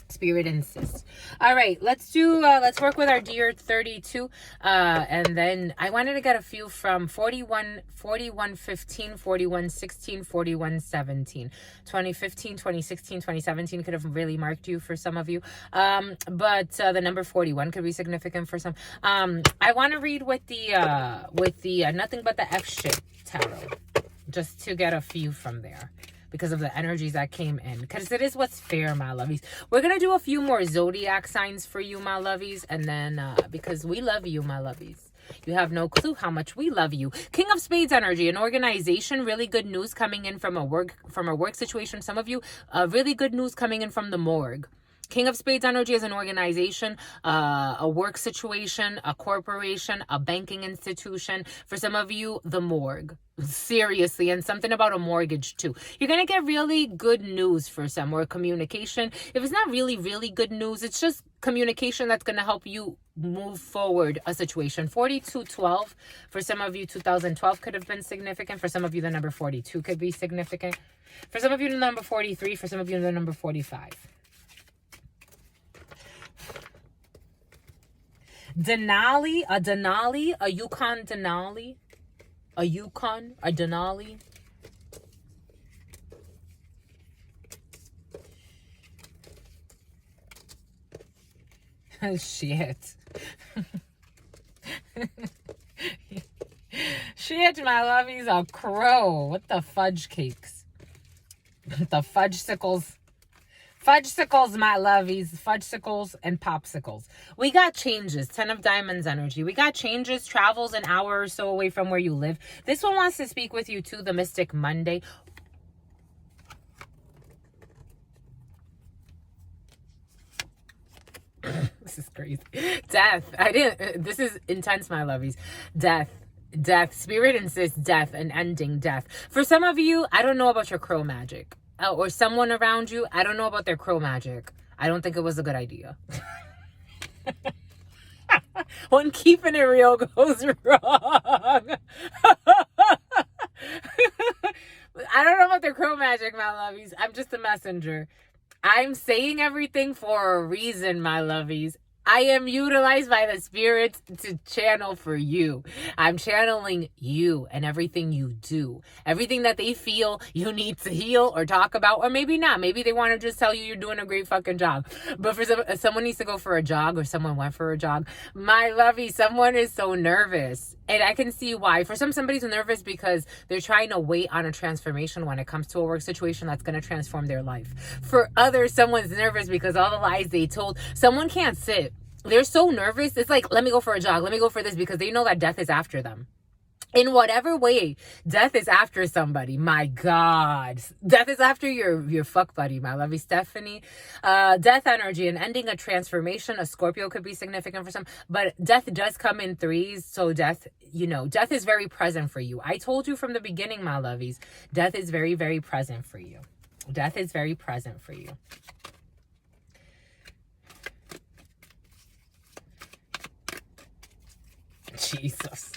Spirit insists. All right, let's work with our dear 32. And then I wanted to get a few from 41, 15, 41, 16, 41, 17. 2015, 2016, 2017 could have really marked you for some of you. But the number 41 could be significant for some. I want to read with the nothing but the F shit tarot, just to get a few from there, because of the energies that came in. Because it is what's fair, my lovies. We're going to do a few more zodiac signs for you, my lovies. And then, because we love you, my lovies. You have no clue how much we love you. King of Spades energy, an organization, really good news coming in from a work situation. Some of you, really good news coming in from the morgue. King of Spades energy is an organization, a work situation, a corporation, a banking institution. For some of you, the morgue. Seriously, and something about a mortgage too. You're going to get really good news for some, or communication. If it's not really, really good news, it's just communication that's going to help you move forward a situation. 4212, for some of you, 2012 could have been significant. For some of you, the number 42 could be significant. For some of you, the number 43. For some of you, the number 45. Denali, a Yukon Denali. A Yukon, a Denali. Shit. Shit, my love, he's a crow. What the fudge cakes? The fudgesicles. Fudgesicles, my lovies. Fudgesicles and popsicles. We got changes. 10 of Diamonds energy. We got changes. Travels an hour or so away from where you live. This one wants to speak with you too. The Mystic Monday. This is crazy. Death. This is intense, my lovies. Death. Spirit insists death, and ending death. For some of you, I don't know about your crow magic. Or someone around you, I don't know about their crow magic. I don't think it was a good idea. When keeping it real goes wrong. I don't know about their crow magic, my lovies. I'm just a messenger. I'm saying everything for a reason, my lovies. I am utilized by the spirits to channel for you. I'm channeling you and everything you do. Everything that they feel you need to heal or talk about, or maybe not. Maybe they want to just tell you you're doing a great fucking job. But for someone needs to go for a jog, or someone went for a jog. My lovey, someone is so nervous. And I can see why. For somebody's nervous because they're trying to wait on a transformation when it comes to a work situation that's going to transform their life. For others, someone's nervous because all the lies they told. Someone can't sit. They're so nervous. It's like, let me go for a jog. Let me go for this, because they know that death is after them. In whatever way, death is after somebody. My God. Death is after your fuck buddy, my lovely Stephanie. Death energy and ending a transformation. A Scorpio could be significant for some, but death does come in threes. So death, death is very present for you. I told you from the beginning, my lovies, death is very, very present for you. Death is very present for you. Jesus.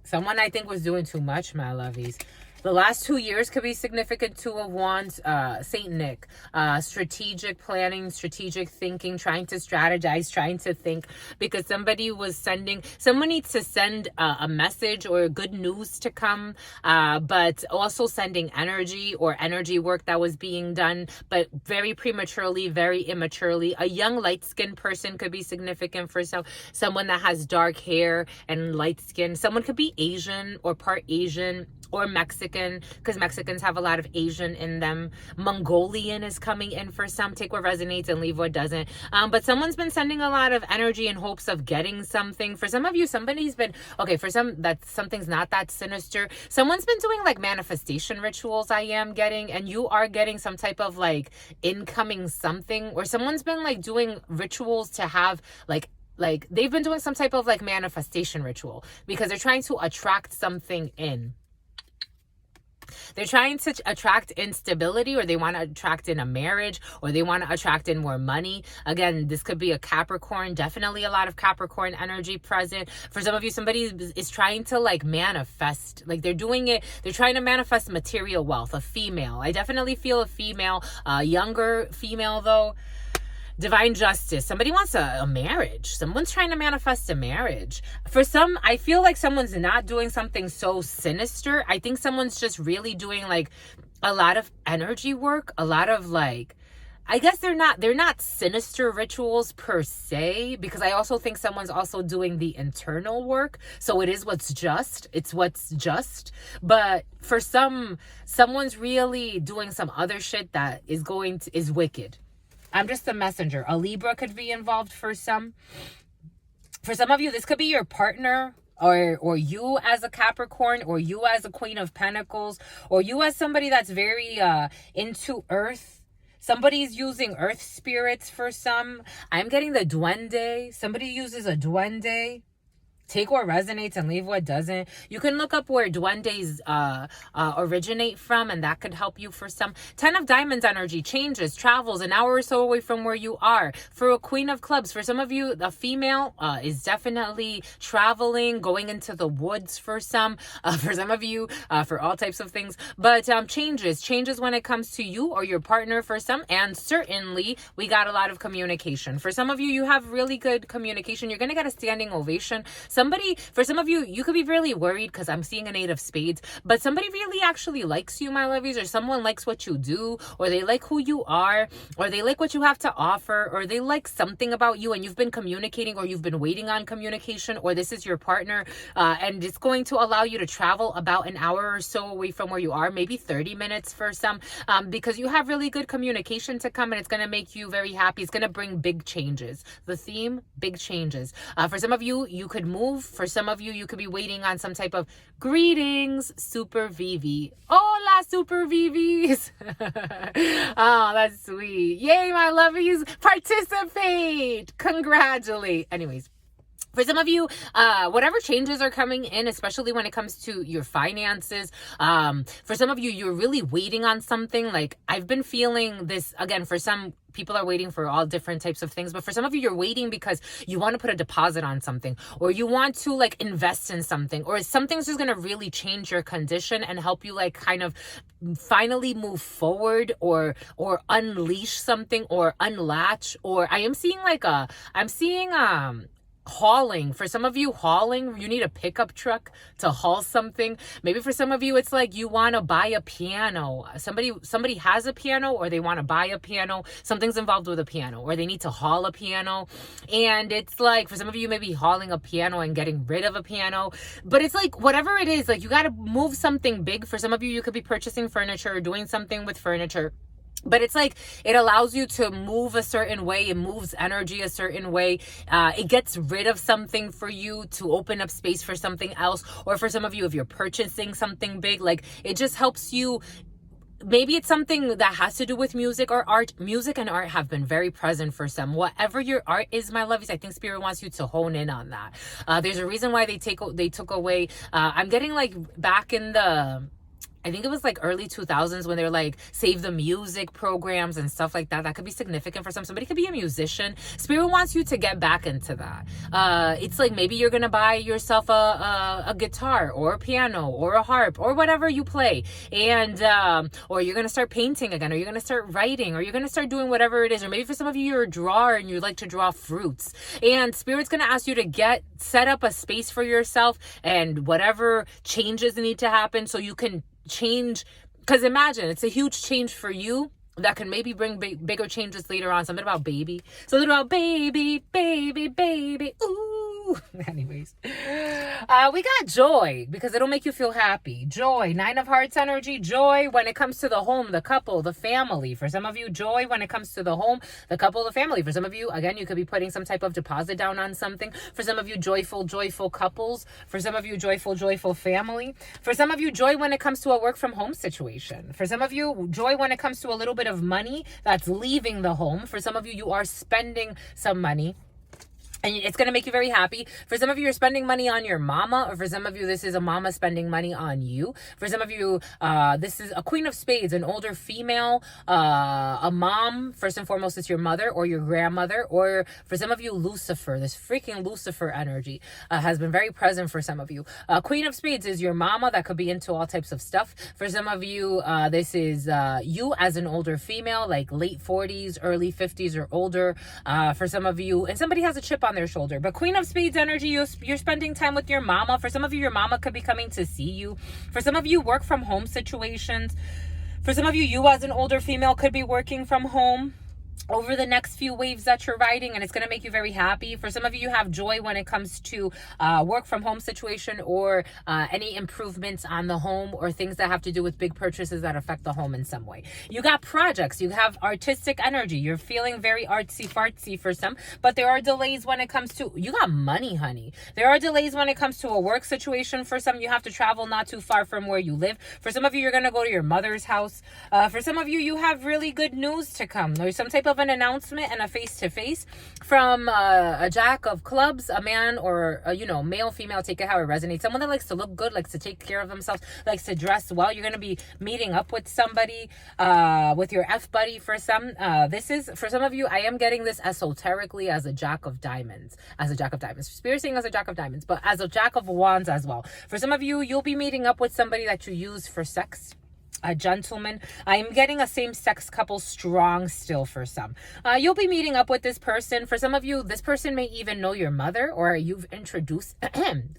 Someone I think was doing too much, my lovies. The last 2 years could be significant. Two of Wands, Saint Nick, strategic planning, strategic thinking, trying to strategize, trying to think, because someone needs to send a message or good news to come, but also sending energy or energy work that was being done, but very prematurely, very immaturely. A young light-skinned person could be significant for someone that has dark hair and light skin. Someone could be Asian or part Asian, or Mexican, because Mexicans have a lot of Asian in them. Mongolian is coming in for some. Take what resonates and leave what doesn't. But someone's been sending a lot of energy in hopes of getting something. For some of you, somebody's been, okay, for some, that something's not that sinister. Someone's been doing like manifestation rituals, I am getting, and you are getting some type of like incoming something, or someone's been like doing rituals to have like they've been doing some type of like manifestation ritual because they're trying to attract something in. They're trying to attract instability, or they want to attract in a marriage, or they want to attract in more money. Again, this could be a Capricorn, definitely a lot of Capricorn energy present. For some of you, somebody is trying to like manifest, like they're doing it. They're trying to manifest material wealth, a female. I definitely feel a female, younger female though. Divine justice. Somebody wants a marriage. Someone's trying to manifest a marriage. For some, I feel like someone's not doing something so sinister. I think someone's just really doing like a lot of energy work, a lot of like, I guess they're not sinister rituals per se, because I also think someone's also doing the internal work. So it is what's just. It's what's just. But for someone's really doing some other shit that is wicked. I'm just a messenger. A Libra could be involved for some. For some of you, this could be your partner, or you as a Capricorn, or you as a Queen of Pentacles, or you as somebody that's very into earth. Somebody's using earth spirits for some. I'm getting the duende. Somebody uses a duende. Take what resonates and leave what doesn't. You can look up where duendes originate from, and that could help you for some. 10 of Diamonds energy changes, travels an hour or so away from where you are. For a Queen of Clubs, for some of you, a female is definitely traveling, going into the woods for some. For some of you, for all types of things. But changes when it comes to you or your partner for some. And certainly, we got a lot of communication. For some of you, you have really good communication. You're going to get a standing ovation. For some of you, you could be really worried because I'm seeing an 8 of spades, but somebody really actually likes you, my lovies, or someone likes what you do, or they like who you are, or they like what you have to offer, or they like something about you and you've been communicating, or you've been waiting on communication, or this is your partner, and it's going to allow you to travel about an hour or so away from where you are, maybe 30 minutes for some, because you have really good communication to come, and it's going to make you very happy. It's going to bring big changes. The theme, big changes. For some of you, you could move. For some of you, you could be waiting on some type of greetings, Super Vivi. Hola, Super Vivis. Oh, that's sweet. Yay, my lovies. Participate. Congratulate. Anyways. For some of you, whatever changes are coming in, especially when it comes to your finances, for some of you, you're really waiting on something. Like, I've been feeling this, again, for some people are waiting for all different types of things, but for some of you, you're waiting because you want to put a deposit on something, or you want to like invest in something, or something's just going to really change your condition and help you like kind of finally move forward, or unleash something, or unlatch. Or I'm seeing hauling. For some of you, hauling, you need a pickup truck to haul something. Maybe for some of you, it's like you want to buy a piano. Somebody has a piano, or they want to buy a piano. Something's involved with a piano, or they need to haul a piano. And it's like, for some of you, maybe hauling a piano and getting rid of a piano. But it's like, whatever it is, like, you got to move something big. For some of you, you could be purchasing furniture or doing something with furniture. But it's like, it allows you to move a certain way. It moves energy a certain way. It gets rid of something for you to open up space for something else. Or for some of you, if you're purchasing something big, like, it just helps you. Maybe it's something that has to do with music or art. Music and art have been very present for some. Whatever your art is, my lovies, I think Spirit wants you to hone in on that. There's a reason why they took away. I'm getting like back in the, I think it was like early 2000s when they're like save the music programs and stuff like that. That could be significant for some. Somebody could be a musician. Spirit wants you to get back into that. It's like maybe you're going to buy yourself a guitar or a piano or a harp or whatever you play. And, or you're going to start painting again, or you're going to start writing, or you're going to start doing whatever it is. Or maybe for some of you, you're a drawer and you like to draw fruits. And Spirit's going to ask you to set up a space for yourself, and whatever changes need to happen so you can change. Because imagine, it's a huge change for you that can maybe bring bigger changes later on. Something about baby. Ooh. Anyways, we got joy, because it'll make you feel happy. Joy, 9 of Hearts energy. Joy when it comes to the home, the couple, the family. For some of you, joy when it comes to the home, the couple, the family. For some of you, again, you could be putting some type of deposit down on something. For some of you, joyful couples. For some of you, joyful family. For some of you, joy when it comes to a work from home situation. For some of you, joy when it comes to a little bit of money that's leaving the home. For some of you, you are spending some money, and it's going to make you very happy. For some of you, you're spending money on your mama, or for some of you, this is a mama spending money on you. For some of you, this is a Queen of Spades, an older female, a mom. First and foremost, it's your mother or your grandmother. Or for some of you, Lucifer, this freaking Lucifer energy has been very present for some of you. Queen of Spades is your mama that could be into all types of stuff. For some of you, this is you as an older female, like late 40s, early 50s or older. For some of you, and somebody has a chip on their shoulder. But Queen of Spades energy, you're spending time with your mama. For some of you, your mama could be coming to see you. For some of you, work from home situations. For some of you, you as an older female could be working from home over the next few waves that you're riding, and it's going to make you very happy. For some of you, you have joy when it comes to work from home situation, or any improvements on the home, or things that have to do with big purchases that affect the home in some way. You got projects, you have artistic energy, you're feeling very artsy fartsy for some, but there are delays when it comes to, you got money, honey. There are delays when it comes to a work situation. For some, you have to travel not too far from where you live. For some of you, you're going to go to your mother's house. For some of you, you have really good news to come. There's some type of an announcement and a face-to-face from a jack of clubs, a man, or male, female, take it how it resonates. Someone that likes to look good, likes to take care of themselves, likes to dress well. You're going to be meeting up with somebody, with your F-buddy. For some, this is, for some of you, I am getting this esoterically as a jack of diamonds. Spirit saying as a jack of diamonds, but as a jack of wands as well. For some of you, you'll be meeting up with somebody that you use for sex. A gentleman. I am getting a same-sex couple strong still for some. You'll be meeting up with this person. For some of you, this person may even know your mother, or you've introduced,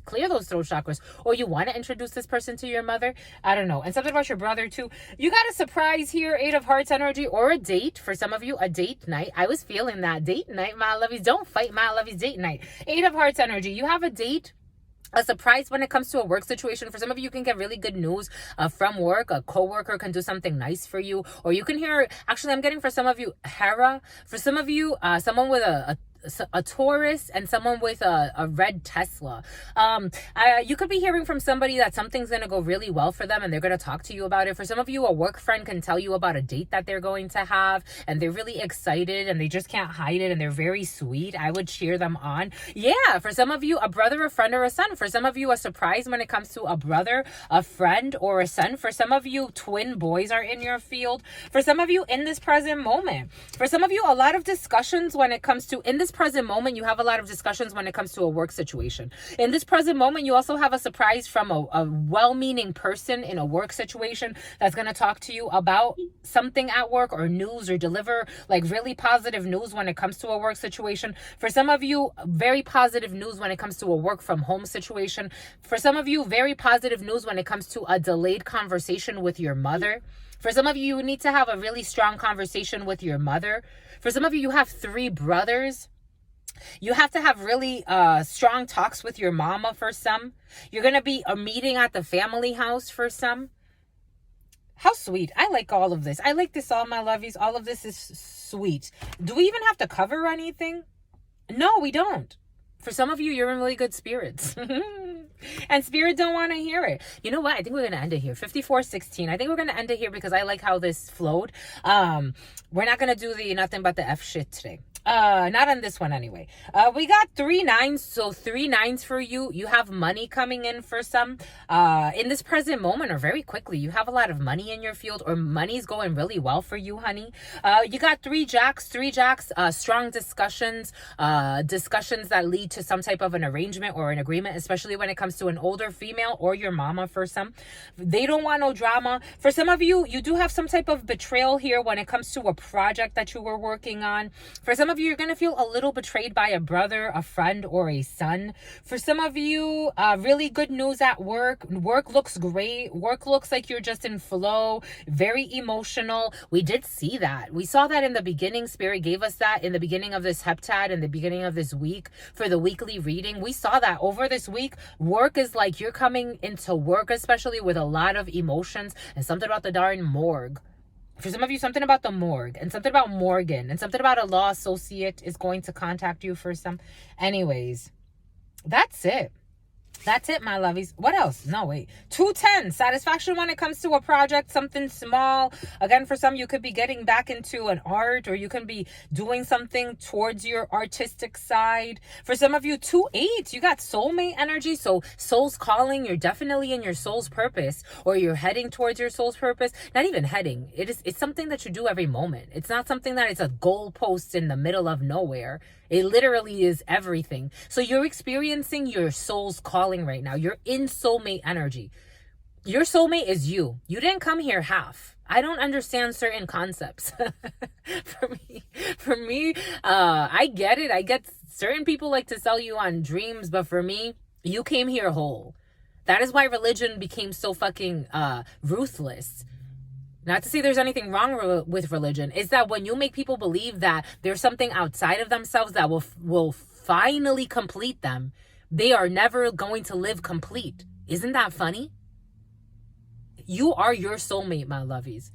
clear those throat chakras, or you want to introduce this person to your mother. I don't know. And something about your brother too. You got a surprise here, 8 of Hearts energy, or a date. For some of you, a date night. I was feeling that date night, my lovies. Don't fight, my lovies. Date night. 8 of Hearts energy. You have a date. A surprise when it comes to a work situation. For some of you, you can get really good news from work. A coworker can do something nice for you, or you can hear, actually, I'm getting for some of you, Hera. For some of you, someone with a Taurus and someone with a red Tesla. You could be hearing from somebody that something's going to go really well for them and they're going to talk to you about it. For some of you, a work friend can tell you about a date that they're going to have and they're really excited and they just can't hide it and they're very sweet. I would cheer them on. Yeah, for some of you, a brother, a friend, or a son. For some of you, a surprise when it comes to a brother, a friend, or a son. For some of you, twin boys are in your field. For some of you, in this present moment. For some of you, a lot of discussions when it comes to, in this present moment, you have a lot of discussions when it comes to a work situation. In this present moment, you also have a surprise from a well-meaning person in a work situation that's going to talk to you about something at work or news or deliver like really positive news when it comes to a work situation. For some of you, very positive news when it comes to a work from home situation. For some of you, very positive news when it comes to a delayed conversation with your mother. For some of you, you need to have a really strong conversation with your mother. For some of you, you have 3 brothers. You have to have really strong talks with your mama for some. You're going to be a meeting at the family house for some. How sweet. I like all of this. I like this, all my lovies. All of this is sweet. Do we even have to cover anything? No, we don't. For some of you, you're in really good spirits. And spirit don't want to hear it. You know what? I think we're going to end it here. 54:16. I think we're going to end it here because I like how this flowed. We're not going to do the nothing but the F shit today. Not on this one anyway. We got 3 9s. So 3 9s for you. You have money coming in for some. In this present moment or very quickly, you have a lot of money in your field or money's going really well for you, honey. You got 3 jacks, strong discussions, discussions that lead to some type of an arrangement or an agreement, especially when it comes to an older female or your mama for some. They don't want no drama. For some of you, you do have some type of betrayal here when it comes to a project that you were working on. For some of you, you're going to feel a little betrayed by a brother, a friend, or a son. For some of you, really good news at work. Work looks great. Work looks like you're just in flow, very emotional. We did see that. We saw that in the beginning. Spirit gave us that in the beginning of this heptad, in the beginning of this week for the weekly reading. We saw that over this week. Work is like you're coming into work, especially with a lot of emotions and something about the darn morgue. For some of you, something about the morgue and something about Morgan and something about a law associate is going to contact you for some. Anyways, that's it. That's it, my lovies. What else? No, wait. 210. Satisfaction when it comes to a project, something small. Again, for some, you could be getting back into an art or you can be doing something towards your artistic side. For some of you, 2 8. You got soulmate energy. So soul's calling. You're definitely in your soul's purpose or you're heading towards your soul's purpose. Not even heading. It's something that you do every moment. It's not something that it's a goalpost in the middle of nowhere. It literally is everything. So you're experiencing your soul's calling right now. You're in soulmate energy. Your soulmate is you. You didn't come here half. I don't understand certain concepts. For me, I get it. I get certain people like to sell you on dreams, but for me, you came here whole. That is why religion became so fucking ruthless. Not to say there's anything wrong with religion. It's that when you make people believe that there's something outside of themselves that will finally complete them, they are never going to live complete. Isn't that funny? You are your soulmate, my lovies.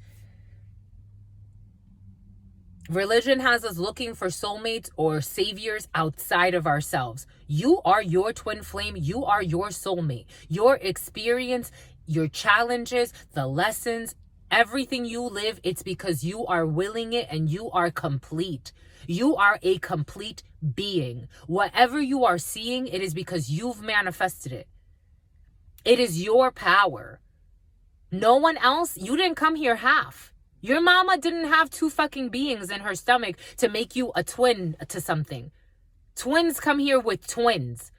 Religion has us looking for soulmates or saviors outside of ourselves. You are your twin flame. You are your soulmate. Your experience, your challenges, the lessons, everything you live, it's because you are willing it and you are complete. You are a complete being. Whatever you are seeing, it is because you've manifested it. It is your power. No one else, you didn't come here half. Your mama didn't have 2 fucking beings in her stomach to make you a twin to something. Twins come here with twins.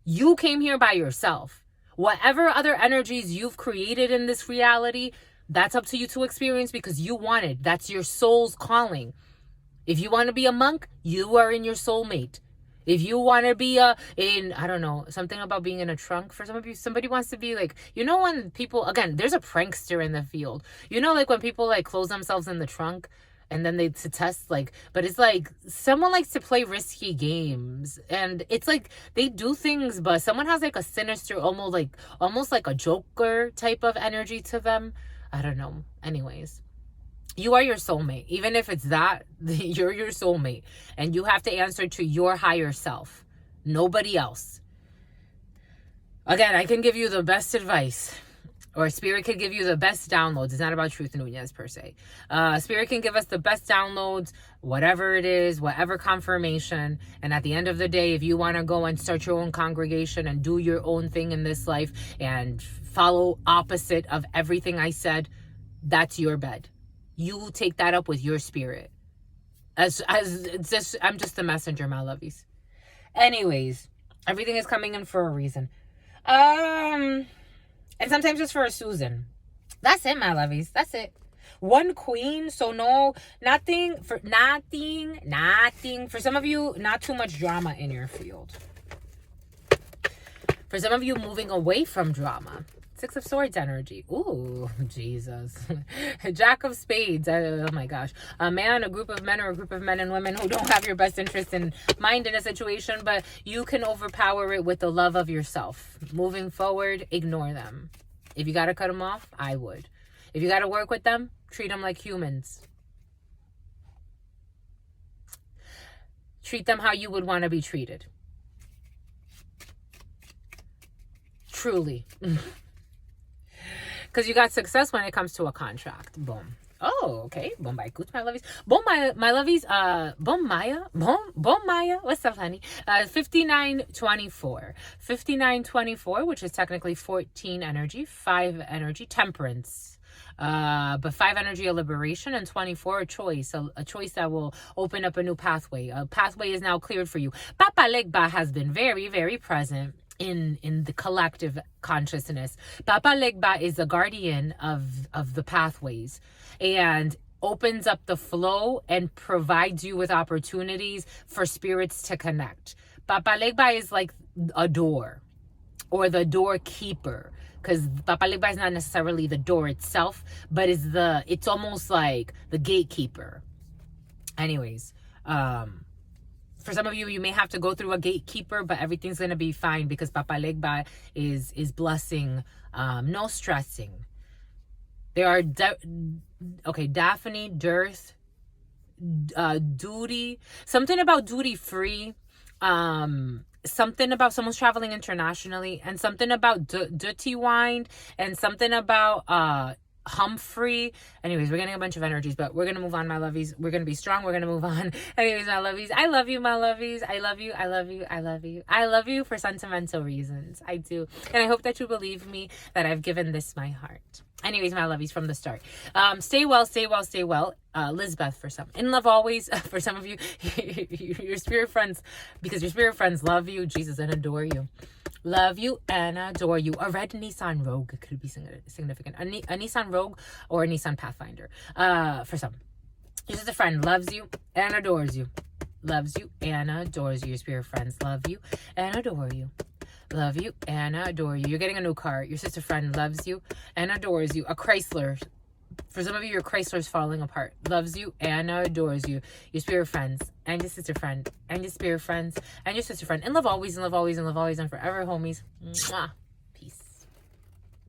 You came here by yourself. Whatever other energies you've created in this reality, that's up to you to experience because you want it. That's your soul's calling. If you want to be a monk, you are in your soulmate. If you want to be I don't know, something about being in a trunk. For some of you, somebody wants to be like, you know, when people, again, there's a prankster in the field. You know, like when people like close themselves in the trunk and then to test, like, but it's like someone likes to play risky games and it's like they do things, but someone has like a sinister, almost like a Joker type of energy to them. I don't know. Anyways, You are your soulmate. Even if it's that, you're your soulmate. And you have to answer to your higher self. Nobody else. Again, I can give you the best advice. Or Spirit could give you the best downloads. It's not about Truth Nunez per se. Spirit can give us the best downloads, whatever it is, whatever confirmation. And at the end of the day, if you want to go and start your own congregation and do your own thing in this life and follow opposite of everything I said, that's your bed. You take that up with your spirit. I'm just the messenger, my lovies. Anyways, everything is coming in for a reason. And sometimes just for a Susan. That's it, my lovies. That's it. One queen, so no, nothing. For some of you, not too much drama in your field. For some of you, moving away from drama. Six of Swords energy. Ooh, Jesus. Jack of Spades. Oh my gosh. A man, a group of men, or a group of men and women who don't have your best interest in mind in a situation, but you can overpower it with the love of yourself. Moving forward, ignore them. If you got to cut them off, I would. If you got to work with them, treat them like humans. Treat them how you would want to be treated. Truly. Because you got success when it comes to a contract. Boom. Oh, okay. Boom, my goods, my lovies. Boom, my lovies. Boom, Maya. Boom, Maya. What's up, honey? 5924. 5924, which is technically 14 energy, 5 energy, temperance. But 5 energy, a liberation, and 24, a choice. A choice that will open up a new pathway. A pathway is now cleared for you. Papa Legba has been very, very present in the collective consciousness. Papa Legba is the guardian of the pathways and opens up the flow and provides you with opportunities for spirits to connect. Papa Legba is like a door or the doorkeeper, because Papa Legba is not necessarily the door itself, but it's almost like the gatekeeper. Anyways, for some of you, you may have to go through a gatekeeper, but everything's going to be fine because Papa Legba is blessing, no stressing. There are, Daphne, dearth, duty, something about duty free, something about someone's traveling internationally, and something about dirty wine, and something about Humphrey. Anyways, we're getting a bunch of energies, but we're gonna move on, my lovies. We're gonna be strong. We're gonna move on. Anyways, my lovies, I love you, my lovies. I love you. I love you. I love you. I love you for sentimental reasons. I do, and I hope that you believe me that I've given this my heart. Anyways, my lovies, from the start, stay well, stay well, stay well. Lisbeth, for some, in love always. For some of you, your spirit friends, because your spirit friends love you, Jesus, and adore you. Love you and adore you. A red Nissan Rogue could be significant. A Nissan Rogue or a Nissan Pathfinder. For some. Your sister friend loves you and adores you. Loves you and adores you. Your spirit friends love you and adore you. Love you and adore you. You're getting a new car. Your sister friend loves you and adores you. A Chrysler. For some of you, your Chrysler's falling apart. Loves you and adores you. Your spirit friends and your sister friend and your spirit friends and your sister friend. And love always, and love always, and love always, and forever, homies. Mwah.